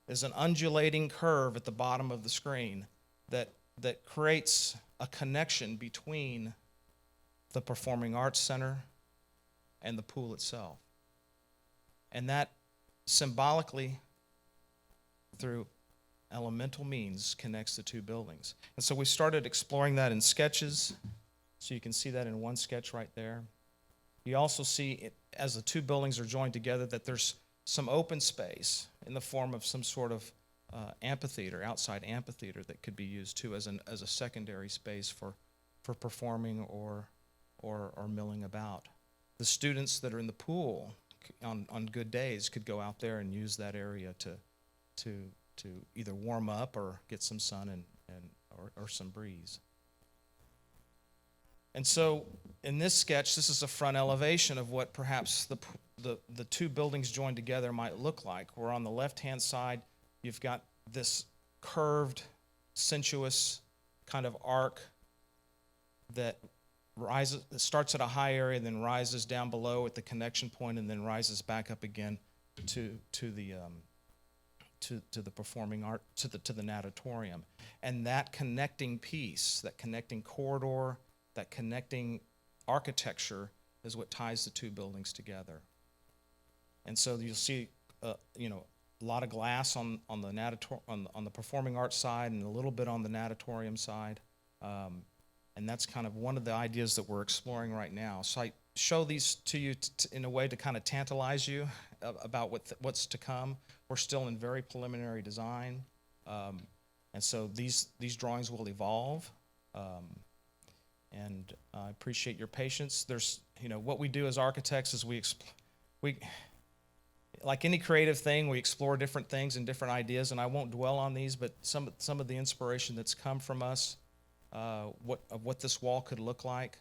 Speaker 11: is an undulating curve at the bottom of the screen that creates a connection between the Performing Arts Center and the pool itself. And that symbolically, through elemental means, connects the two buildings. And so we started exploring that in sketches. So you can see that in one sketch right there. You also see, as the two buildings are joined together, that there's some open space in the form of some sort of amphitheater, outside amphitheater, that could be used too as a secondary space for performing or milling about. The students that are in the pool on good days could go out there and use that area to either warm up or get some sun or some breeze. And so in this sketch, this is a front elevation of what perhaps the two buildings joined together might look like. Where on the left-hand side, you've got this curved, sensuous kind of arc that rises, it starts at a high area, then rises down below at the connection point, and then rises back up again to the performing art, to the natatorium. And that connecting piece, that connecting corridor, that connecting architecture is what ties the two buildings together. And so you'll see, you know, a lot of glass on the performing arts side, and a little bit on the natatorium side. And that's kind of one of the ideas that we're exploring right now. So I show these to you in a way to kind of tantalize you about what's to come. We're still in very preliminary design. And so these drawings will evolve. And I appreciate your patience. There's, you know, what we do as architects is we like any creative thing, we explore different things and different ideas, and I won't dwell on these, but some of the inspiration that's come from us, what this wall could look like,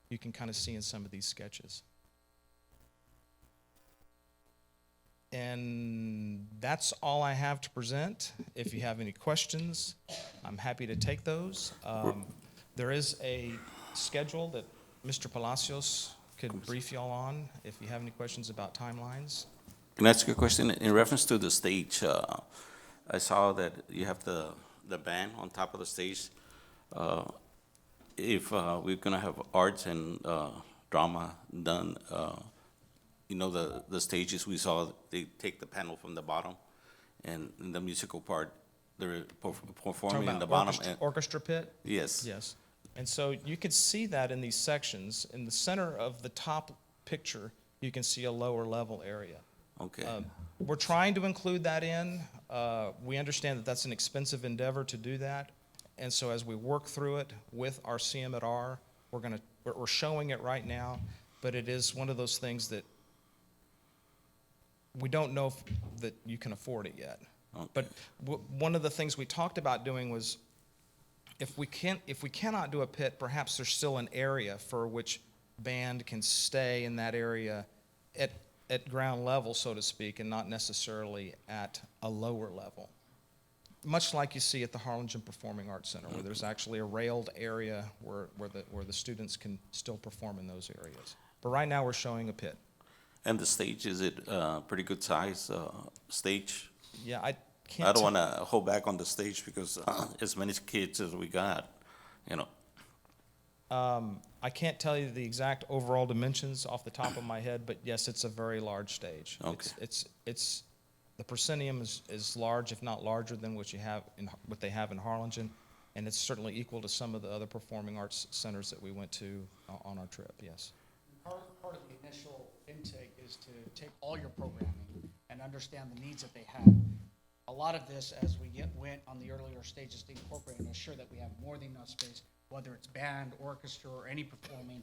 Speaker 11: you can kind of see in some of these sketches. And that's all I have to present. If you have any questions, I'm happy to take those. There is a schedule that Mr. Palacios could brief y'all on if you have any questions about timelines.
Speaker 9: Can I ask you a question? In reference to the stage, I saw that you have the band on top of the stage. If we're gonna have arts and drama done, you know, the stages we saw, they take the panel from the bottom, and in the musical part, they're performing in the bottom.
Speaker 11: Orchestra pit?
Speaker 9: Yes.
Speaker 11: Yes. And so you could see that in these sections. In the center of the top picture, you can see a lower level area.
Speaker 9: Okay.
Speaker 11: We're trying to include that in. We understand that that's an expensive endeavor to do that. And so as we work through it with our CM at R, we're showing it right now, but it is one of those things that we don't know that you can afford it yet.
Speaker 9: Okay.
Speaker 11: But one of the things we talked about doing was, if we cannot do a pit, perhaps there's still an area for which band can stay in that area at ground level, so to speak, and not necessarily at a lower level. Much like you see at the Harlingen Performing Arts Center, where there's actually a railed area where the students can still perform in those areas. But right now, we're showing a pit.
Speaker 9: And the stage, is it pretty good size stage?
Speaker 11: Yeah, I can't.
Speaker 9: I don't want to hold back on the stage because as many kids as we got, you know.
Speaker 11: I can't tell you the exact overall dimensions off the top of my head, but yes, it's a very large stage.
Speaker 9: Okay.
Speaker 11: It's the proscenium is large, if not larger than what they have in Harlingen, and it's certainly equal to some of the other performing arts centers that we went to on our trip. Yes.
Speaker 10: Part of the initial intake is to take all your programming and understand the needs that they have. A lot of this, as we went on the earlier stages, to incorporate and assure that we have more than enough space, whether it's band, orchestra, or any performing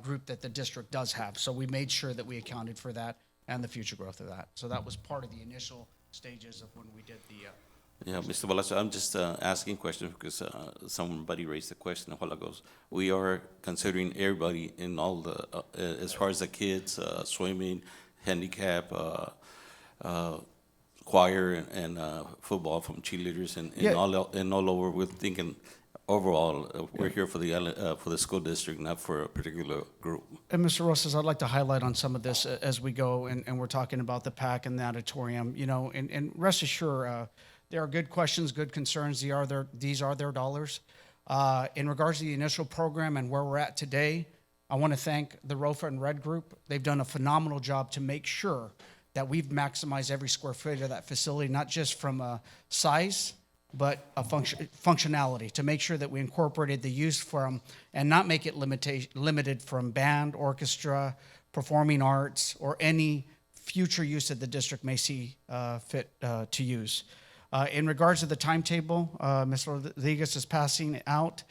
Speaker 10: group that the district does have. So we made sure that we accounted for that and the future growth of that. So that was part of the initial stages of when we did the.
Speaker 9: Yeah, Mr. Velasco, I'm just asking questions because somebody raised a question a while ago. We are considering everybody in all the, as far as the kids, swimming, handicap, choir, and football from cheerleaders and all over. We're thinking overall, we're here for the school district, not for a particular group.
Speaker 10: And Mr. Rosas, I'd like to highlight on some of this as we go, and we're talking about the PAC and the auditorium, you know, and rest assured, there are good questions, good concerns. These are their dollars. In regards to the initial program and where we're at today, I want to thank the ROFA and RED Group. They've done a phenomenal job to make sure that we've maximized every square foot of that facility, not just from a size, but a functionality, to make sure that we incorporated the use from, and not make it limited from band, orchestra, performing arts, or any future use that the district may see fit to use. In regards to the timetable, Mr. Rodriguez is passing out.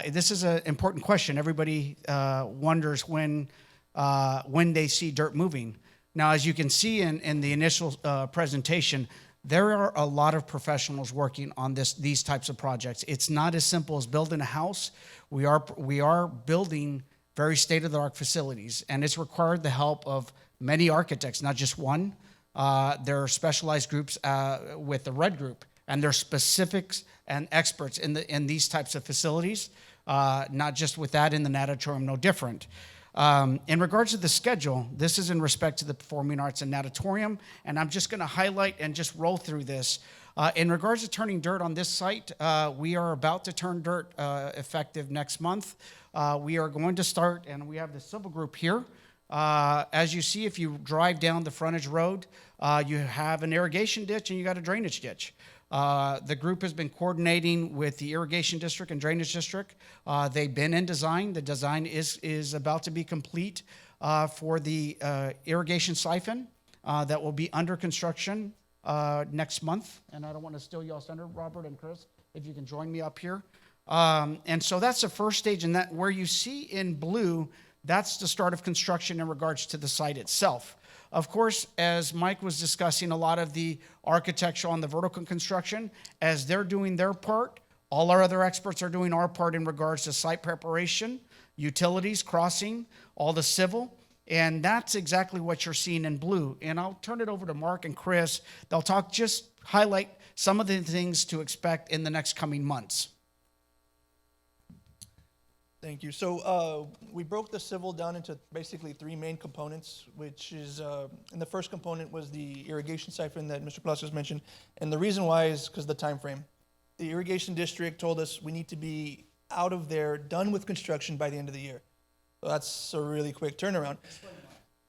Speaker 10: This is an important question. Everybody wonders when they see dirt moving. Now, as you can see in the initial presentation, there are a lot of professionals working on these types of projects. It's not as simple as building a house. We are building very state-of-the-art facilities, and it's required the help of many architects, not just one. There are specialized groups with the RED Group, and their specifics and experts in these types of facilities, not just with that in the natatorium, no different. In regards to the schedule, this is in respect to the performing arts and natatorium, and I'm just going to highlight and just roll through this. In regards to turning dirt on this site, we are about to turn dirt effective next month. We are going to start, and we have the civil group here. As you see, if you drive down the frontage road, you have an irrigation ditch and you got a drainage ditch. The group has been coordinating with the irrigation district and drainage district. They've been in design. The design is about to be complete for the irrigation siphon that will be under construction next month. And I don't want to steal y'all's thunder, Robert and Chris, if you can join me up here. And so that's the first stage, and that where you see in blue, that's the start of construction in regards to the site itself. Of course, as Mike was discussing, a lot of the architectural and the vertical construction, as they're doing their part, all our other experts are doing our part in regards to site preparation, utilities, crossing, all the civil, and that's exactly what you're seeing in blue. And I'll turn it over to Mark and Chris. They'll highlight some of the things to expect in the next coming months.
Speaker 12: Thank you. So we broke the civil down into basically three main components, which is, and the first component was the irrigation siphon that Mr. Palacios mentioned. And the reason why is because of the time frame. The irrigation district told us we need to be out of there, done with construction by the end of the year. So that's a really quick turnaround.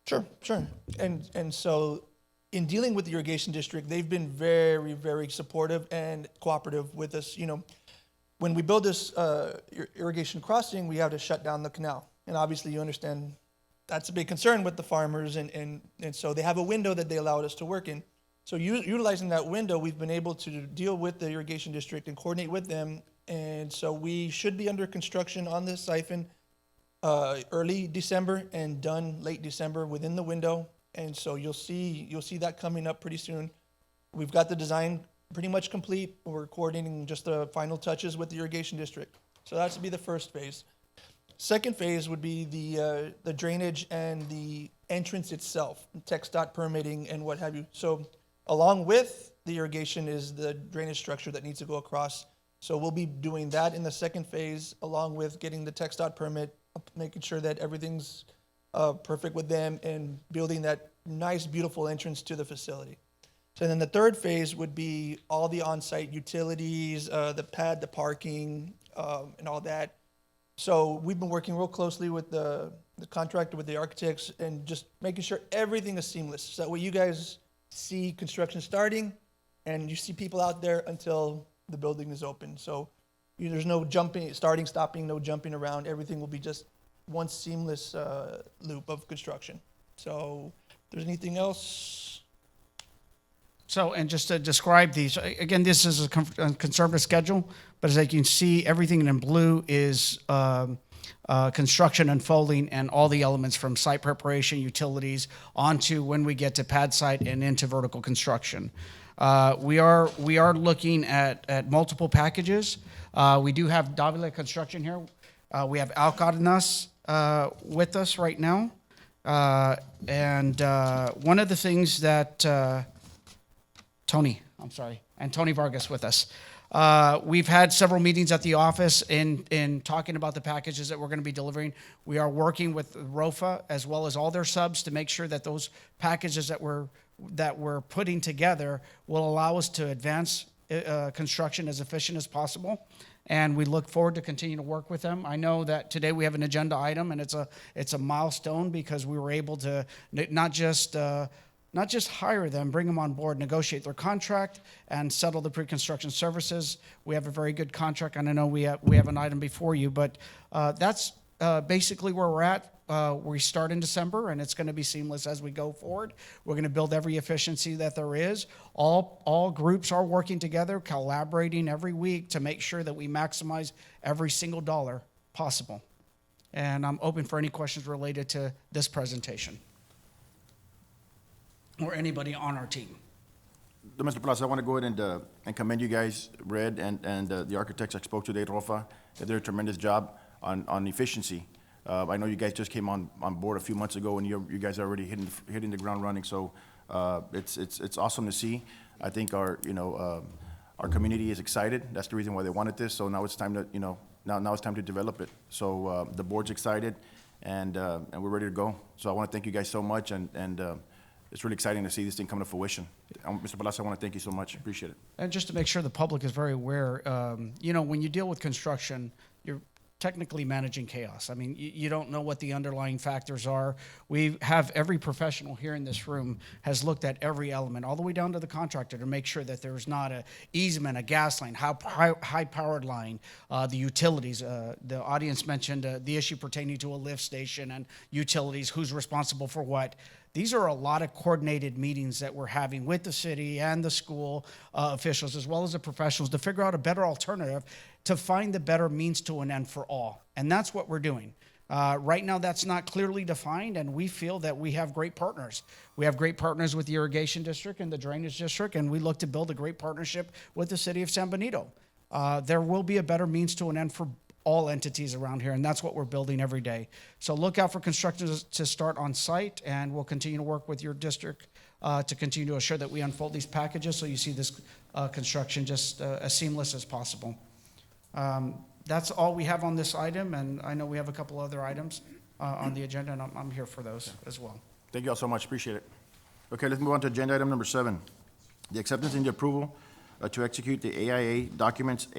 Speaker 12: Sure. And so in dealing with the irrigation district, they've been very, very supportive and cooperative with us. You know, when we build this irrigation crossing, we have to shut down the canal. And obviously you understand that's a big concern with the farmers. And so they have a window that they allowed us to work in. So utilizing that window, we've been able to deal with the irrigation district and coordinate with them. And so we should be under construction on this siphon early December and done late December within the window. And so you'll see that coming up pretty soon. We've got the design pretty much complete. We're coordinating just the final touches with the irrigation district. So that's to be the first phase. Second phase would be the drainage and the entrance itself, TxDOT permitting and what have you. So along with the irrigation is the drainage structure that needs to go across. So we'll be doing that in the second phase, along with getting the TxDOT permit, making sure that everything's perfect with them, and building that nice, beautiful entrance to the facility. So then the third phase would be all the on-site utilities, the pad, the parking, and all that. So we've been working real closely with the contractor, with the architects, and just making sure everything is seamless. So that way you guys see construction starting, and you see people out there until the building is open. So there's no jumping, starting, stopping, no jumping around. Everything will be just one seamless loop of construction. So if there's anything else?
Speaker 10: So, and just to describe these, again, this is a conservative schedule, but as you can see, everything in blue is construction unfolding, and all the elements from site preparation, utilities, onto when we get to pad site and into vertical construction. We are looking at multiple packages. We do have Davila Construction here. We have Alcarnas with us right now. And one of the things that Tony Vargas with us. We've had several meetings at the office in talking about the packages that we're going to be delivering. We are working with ROFA as well as all their subs to make sure that those packages that we're putting together will allow us to advance construction as efficient as possible. And we look forward to continue to work with them. I know that today we have an agenda item, and it's a milestone because we were able to not just hire them, bring them on board, negotiate their contract, and settle the pre-construction services. We have a very good contract, and I know we have an item before you, but that's basically where we're at. We start in December, and it's going to be seamless as we go forward. We're going to build every efficiency that there is. All groups are working together, collaborating every week to make sure that we maximize every single dollar possible. And I'm open for any questions related to this presentation or anybody on our team.
Speaker 1: Mr. Palacios, I want to go ahead and commend you guys, Red, and the architects I spoke today, ROFA. They did a tremendous job on efficiency. I know you guys just came on board a few months ago, and you guys are already hitting the ground running. So it's awesome to see. I think our Our community is excited. That's the reason why they wanted this. So now it's time to, now it's time to develop it. So the board's excited, and we're ready to go. So I want to thank you guys so much, and it's really exciting to see this thing come to fruition. Mr. Palacio, I want to thank you so much. Appreciate it.
Speaker 10: And just to make sure the public is very aware, when you deal with construction, you're technically managing chaos. I mean, you don't know what the underlying factors are. We have every professional here in this room has looked at every element, all the way down to the contractor, to make sure that there's not a easement, a gas line, high-powered line, the utilities. The audience mentioned the issue pertaining to a lift station and utilities, who's responsible for what. These are a lot of coordinated meetings that we're having with the city and the school officials, as well as the professionals, to figure out a better alternative, to find the better means to an end for all. And that's what we're doing. Right now, that's not clearly defined, and we feel that we have great partners. We have great partners with the Irrigation District and the Drainage District, and we look to build a great partnership with the city of San Benito. There will be a better means to an end for all entities around here, and that's what we're building every day. So look out for construction to start on site, and we'll continue to work with your district to continue to assure that we unfold these packages so you see this construction just as seamless as possible. That's all we have on this item, and I know we have a couple other items on the agenda, and I'm here for those as well.
Speaker 1: Thank you all so much. Appreciate it. Okay, let's move on to agenda item number 7. The acceptance and the approval to execute the AIA documents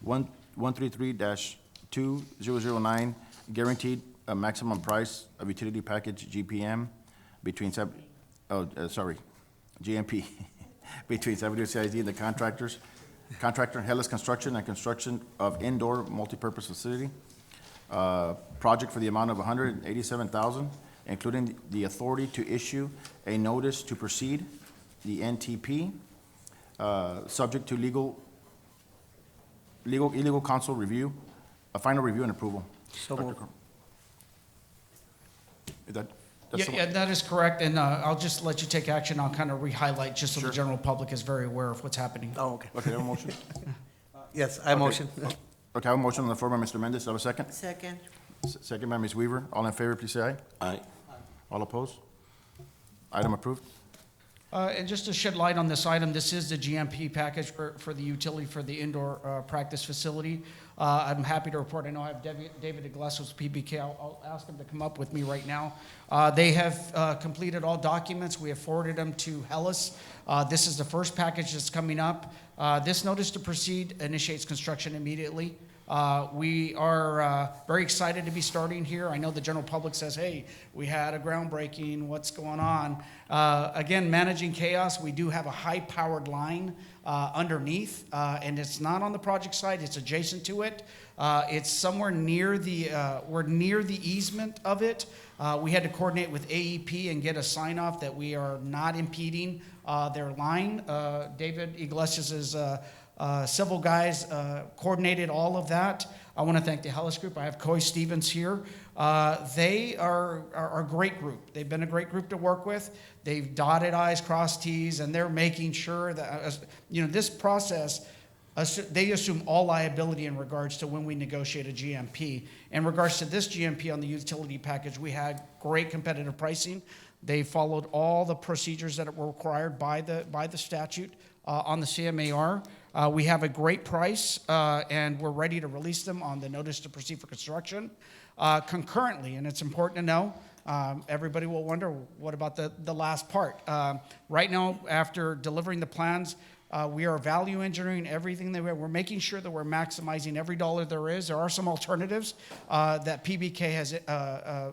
Speaker 1: A133-2009, guaranteed a maximum price of utility package GPM between GMP between San Benito CID and the contractor Hellas Construction and construction of indoor multipurpose facility. Project for the amount of $187,000, including the authority to issue a notice to proceed, the NTP, subject to legal counsel review, a final review and approval.
Speaker 6: So
Speaker 1: Dr.
Speaker 6: moved.
Speaker 1: Crum. Is that-
Speaker 10: Yeah, that is correct, and I'll just let you take action. I'll kind of re-highlight just so the general public is very aware of what's happening.
Speaker 6: Oh, okay.
Speaker 1: Okay, I have a motion?
Speaker 6: Yes, I motion.
Speaker 1: Okay, I have a motion on the floor by Mr. Mendez. Do I have a second?
Speaker 13: Second.
Speaker 1: Second by Ms. Weaver. All in favor, please say aye.
Speaker 9: Aye.
Speaker 1: All opposed? Item approved.
Speaker 10: And just to shed light on this item, this is the GMP package for the utility for the indoor practice facility. I'm happy to report, I know I have David Iglesias, PBK. I'll ask him to come up with me right now. They have completed all documents. We have forwarded them to Hellas. This is the first package that's coming up. This notice to proceed initiates construction immediately. We are very excited to be starting here. I know the general public says, hey, we had a groundbreaking, what's going on? Again, managing chaos, we do have a high-powered line underneath, and it's not on the project site, it's adjacent to it. It's somewhere near we're near the easement of it. We had to coordinate with AEP and get a sign-off that we are not impeding their line. David Iglesias is civil guys coordinated all of that. I want to thank the Hellas Group. I have Coy Stevens here. They are a great group. They've been a great group to work with. They've dotted I's, crossed T's, and they're making sure that, this process, they assume all liability in regards to when we negotiate a GMP. In regards to this GMP on the utility package, we had great competitive pricing. They followed all the procedures that were required by the statute on the CMAR. We have a great price, and we're ready to release them on the notice to proceed for construction. Concurrently, and it's important to know, everybody will wonder, what about the last part? Right now, after delivering the plans, we are value engineering everything that we're making sure that we're maximizing every dollar there is. There are some alternatives that PBK has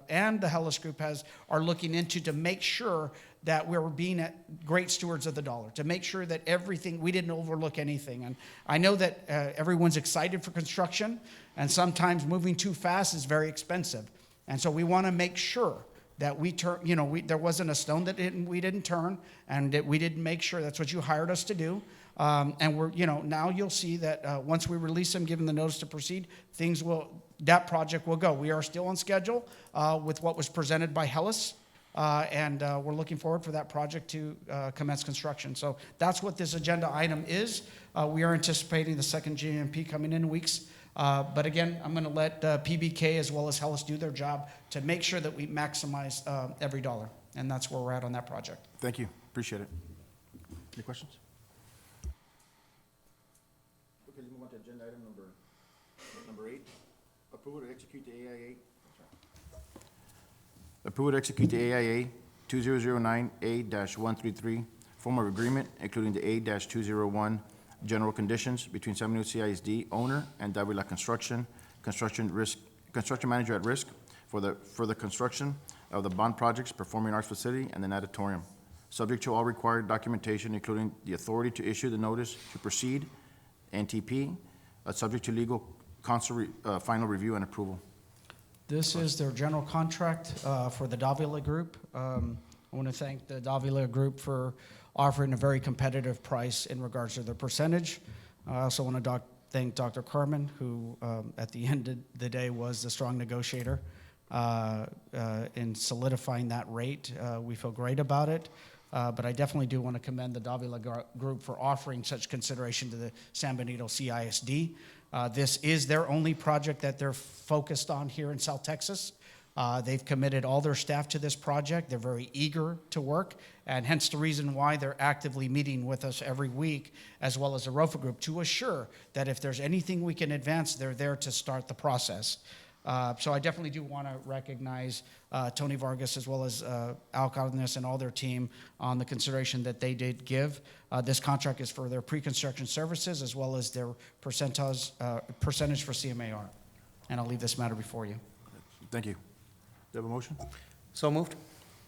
Speaker 10: and the Hellas Group are looking into to make sure that we're being great stewards of the dollar, to make sure that we didn't overlook anything. And I know that everyone's excited for construction, and sometimes moving too fast is very expensive. And so we want to make sure that we turn, there wasn't a stone that we didn't turn, and that we didn't make sure. That's what you hired us to do. And we're, now you'll see that once we release them, given the notice to proceed, that project will go. We are still on schedule with what was presented by Hellas. And we're looking forward for that project to commence construction. So that's what this agenda item is. We are anticipating the second GMP coming in weeks. But again, I'm going to let PBK as well as Hellas do their job to make sure that we maximize every dollar. And that's where we're at on that project.
Speaker 1: Thank you. Appreciate it. Any questions? Number 8, approval to execute the AIA. Approval to execute the AIA 2009A-133 form of agreement, including the A-201 general conditions between San Benito CISD owner and Davila Construction manager at risk for the construction of the bond projects, performing arts facility, and the natatorium, subject to all required documentation, including the authority to issue the notice to proceed, NTP, subject to legal counsel final review and approval.
Speaker 10: This is their general contract for the Davila Group. I want to thank the Davila Group for offering a very competitive price in regards to the percentage. I also want to thank Dr. Carmen, who at the end of the day was the strong negotiator in solidifying that rate. We feel great about it, but I definitely do want to commend the Davila Group for offering such consideration to the San Benito CISD. This is their only project that they're focused on here in South Texas. They've committed all their staff to this project. They're very eager to work, and hence the reason why they're actively meeting with us every week, as well as the ROFA Group, to assure that if there's anything we can advance, they're there to start the process. So I definitely do want to recognize Tony Vargas as well as Al Cardenas and all their team on the consideration that they did give. This contract is for their pre-construction services as well as their percentage for CMAR. And I'll leave this matter before you.
Speaker 1: Thank you. Do you have a motion?
Speaker 6: So moved.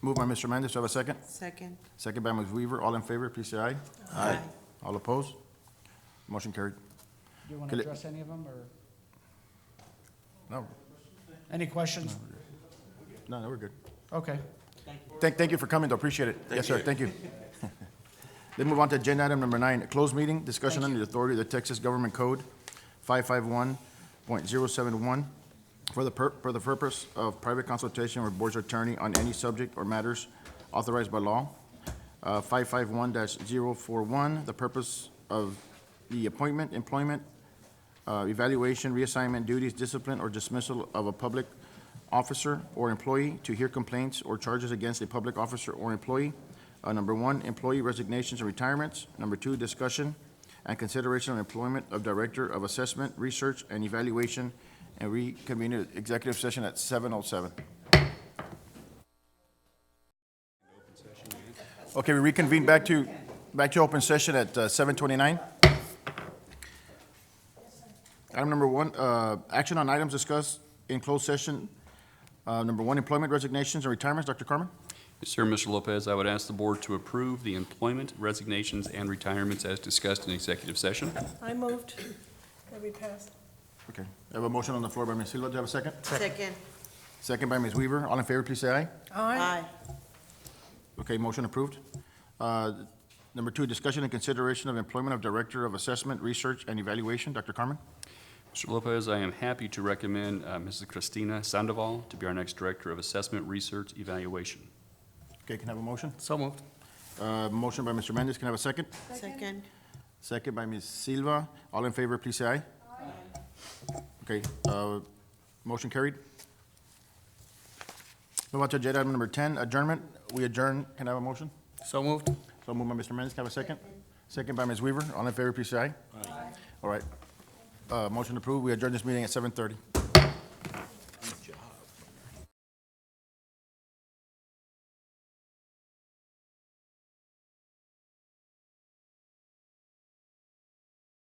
Speaker 1: Moved by Mr. Mendez. Do I have a second?
Speaker 3: Second.
Speaker 1: Second by Ms. Weaver. All in favor, please say aye. Aye. All opposed? Motion carried.
Speaker 10: Do you want
Speaker 1: Okay,
Speaker 10: to address any of them, or
Speaker 1: No,
Speaker 10: any questions?
Speaker 1: no, we're good.
Speaker 10: Okay.
Speaker 1: Thank you for coming, though. Appreciate it. Yes, sir. Thank you. Then move on to agenda item number 9, closed meeting, discussion under the authority of the Texas Government Code 551.071 for the purpose of private consultation with board's attorney on any subject or matters authorized by law. 551-041, the purpose of the appointment, employment, evaluation, reassignment, duties, discipline, or dismissal of a public officer or employee, to hear complaints or charges against a public officer or employee. Number 1, employee resignations and retirements. Number 2, discussion and consideration of employment of Director of Assessment, Research, and Evaluation, and reconvene an executive session at 7:07. Okay, we reconvene back to open session at 7:29. Item number 1, action on items discussed in closed session. Number 1, employment resignations and retirements. Dr. Carmen?
Speaker 7: Yes, sir, Mr. Lopez, I would ask the board to approve the employment, resignations, and retirements as discussed in executive session.
Speaker 2: I moved that we passed.
Speaker 1: Okay, I have a motion on the floor by Ms. Silva. Do you have a second?
Speaker 3: Second.
Speaker 1: Second by Ms. Weaver. All in favor, please say aye.
Speaker 2: Aye.
Speaker 1: Okay, motion approved. Number 2, discussion and consideration of employment of Director of Assessment, Research, and Evaluation. Dr. Carmen?
Speaker 7: Mr. Lopez, I am happy to recommend Mrs. Cristina Sandoval to be our next Director of Assessment, Research, Evaluation.
Speaker 1: Okay, can I have a motion?
Speaker 6: So moved.
Speaker 1: Motion by Mr. Mendez. Can I have a second?
Speaker 3: Second.
Speaker 1: Second by Ms. Silva. All in favor, please say aye. Okay, motion carried. Move on to agenda item number 10, adjournment. We adjourn. Can I have a motion?
Speaker 6: So moved.
Speaker 1: So moved by Mr. Mendez. Can I have a second? Second by Ms. Weaver. All in favor, please say aye. All right. Motion approved. We adjourn this meeting at 7:30.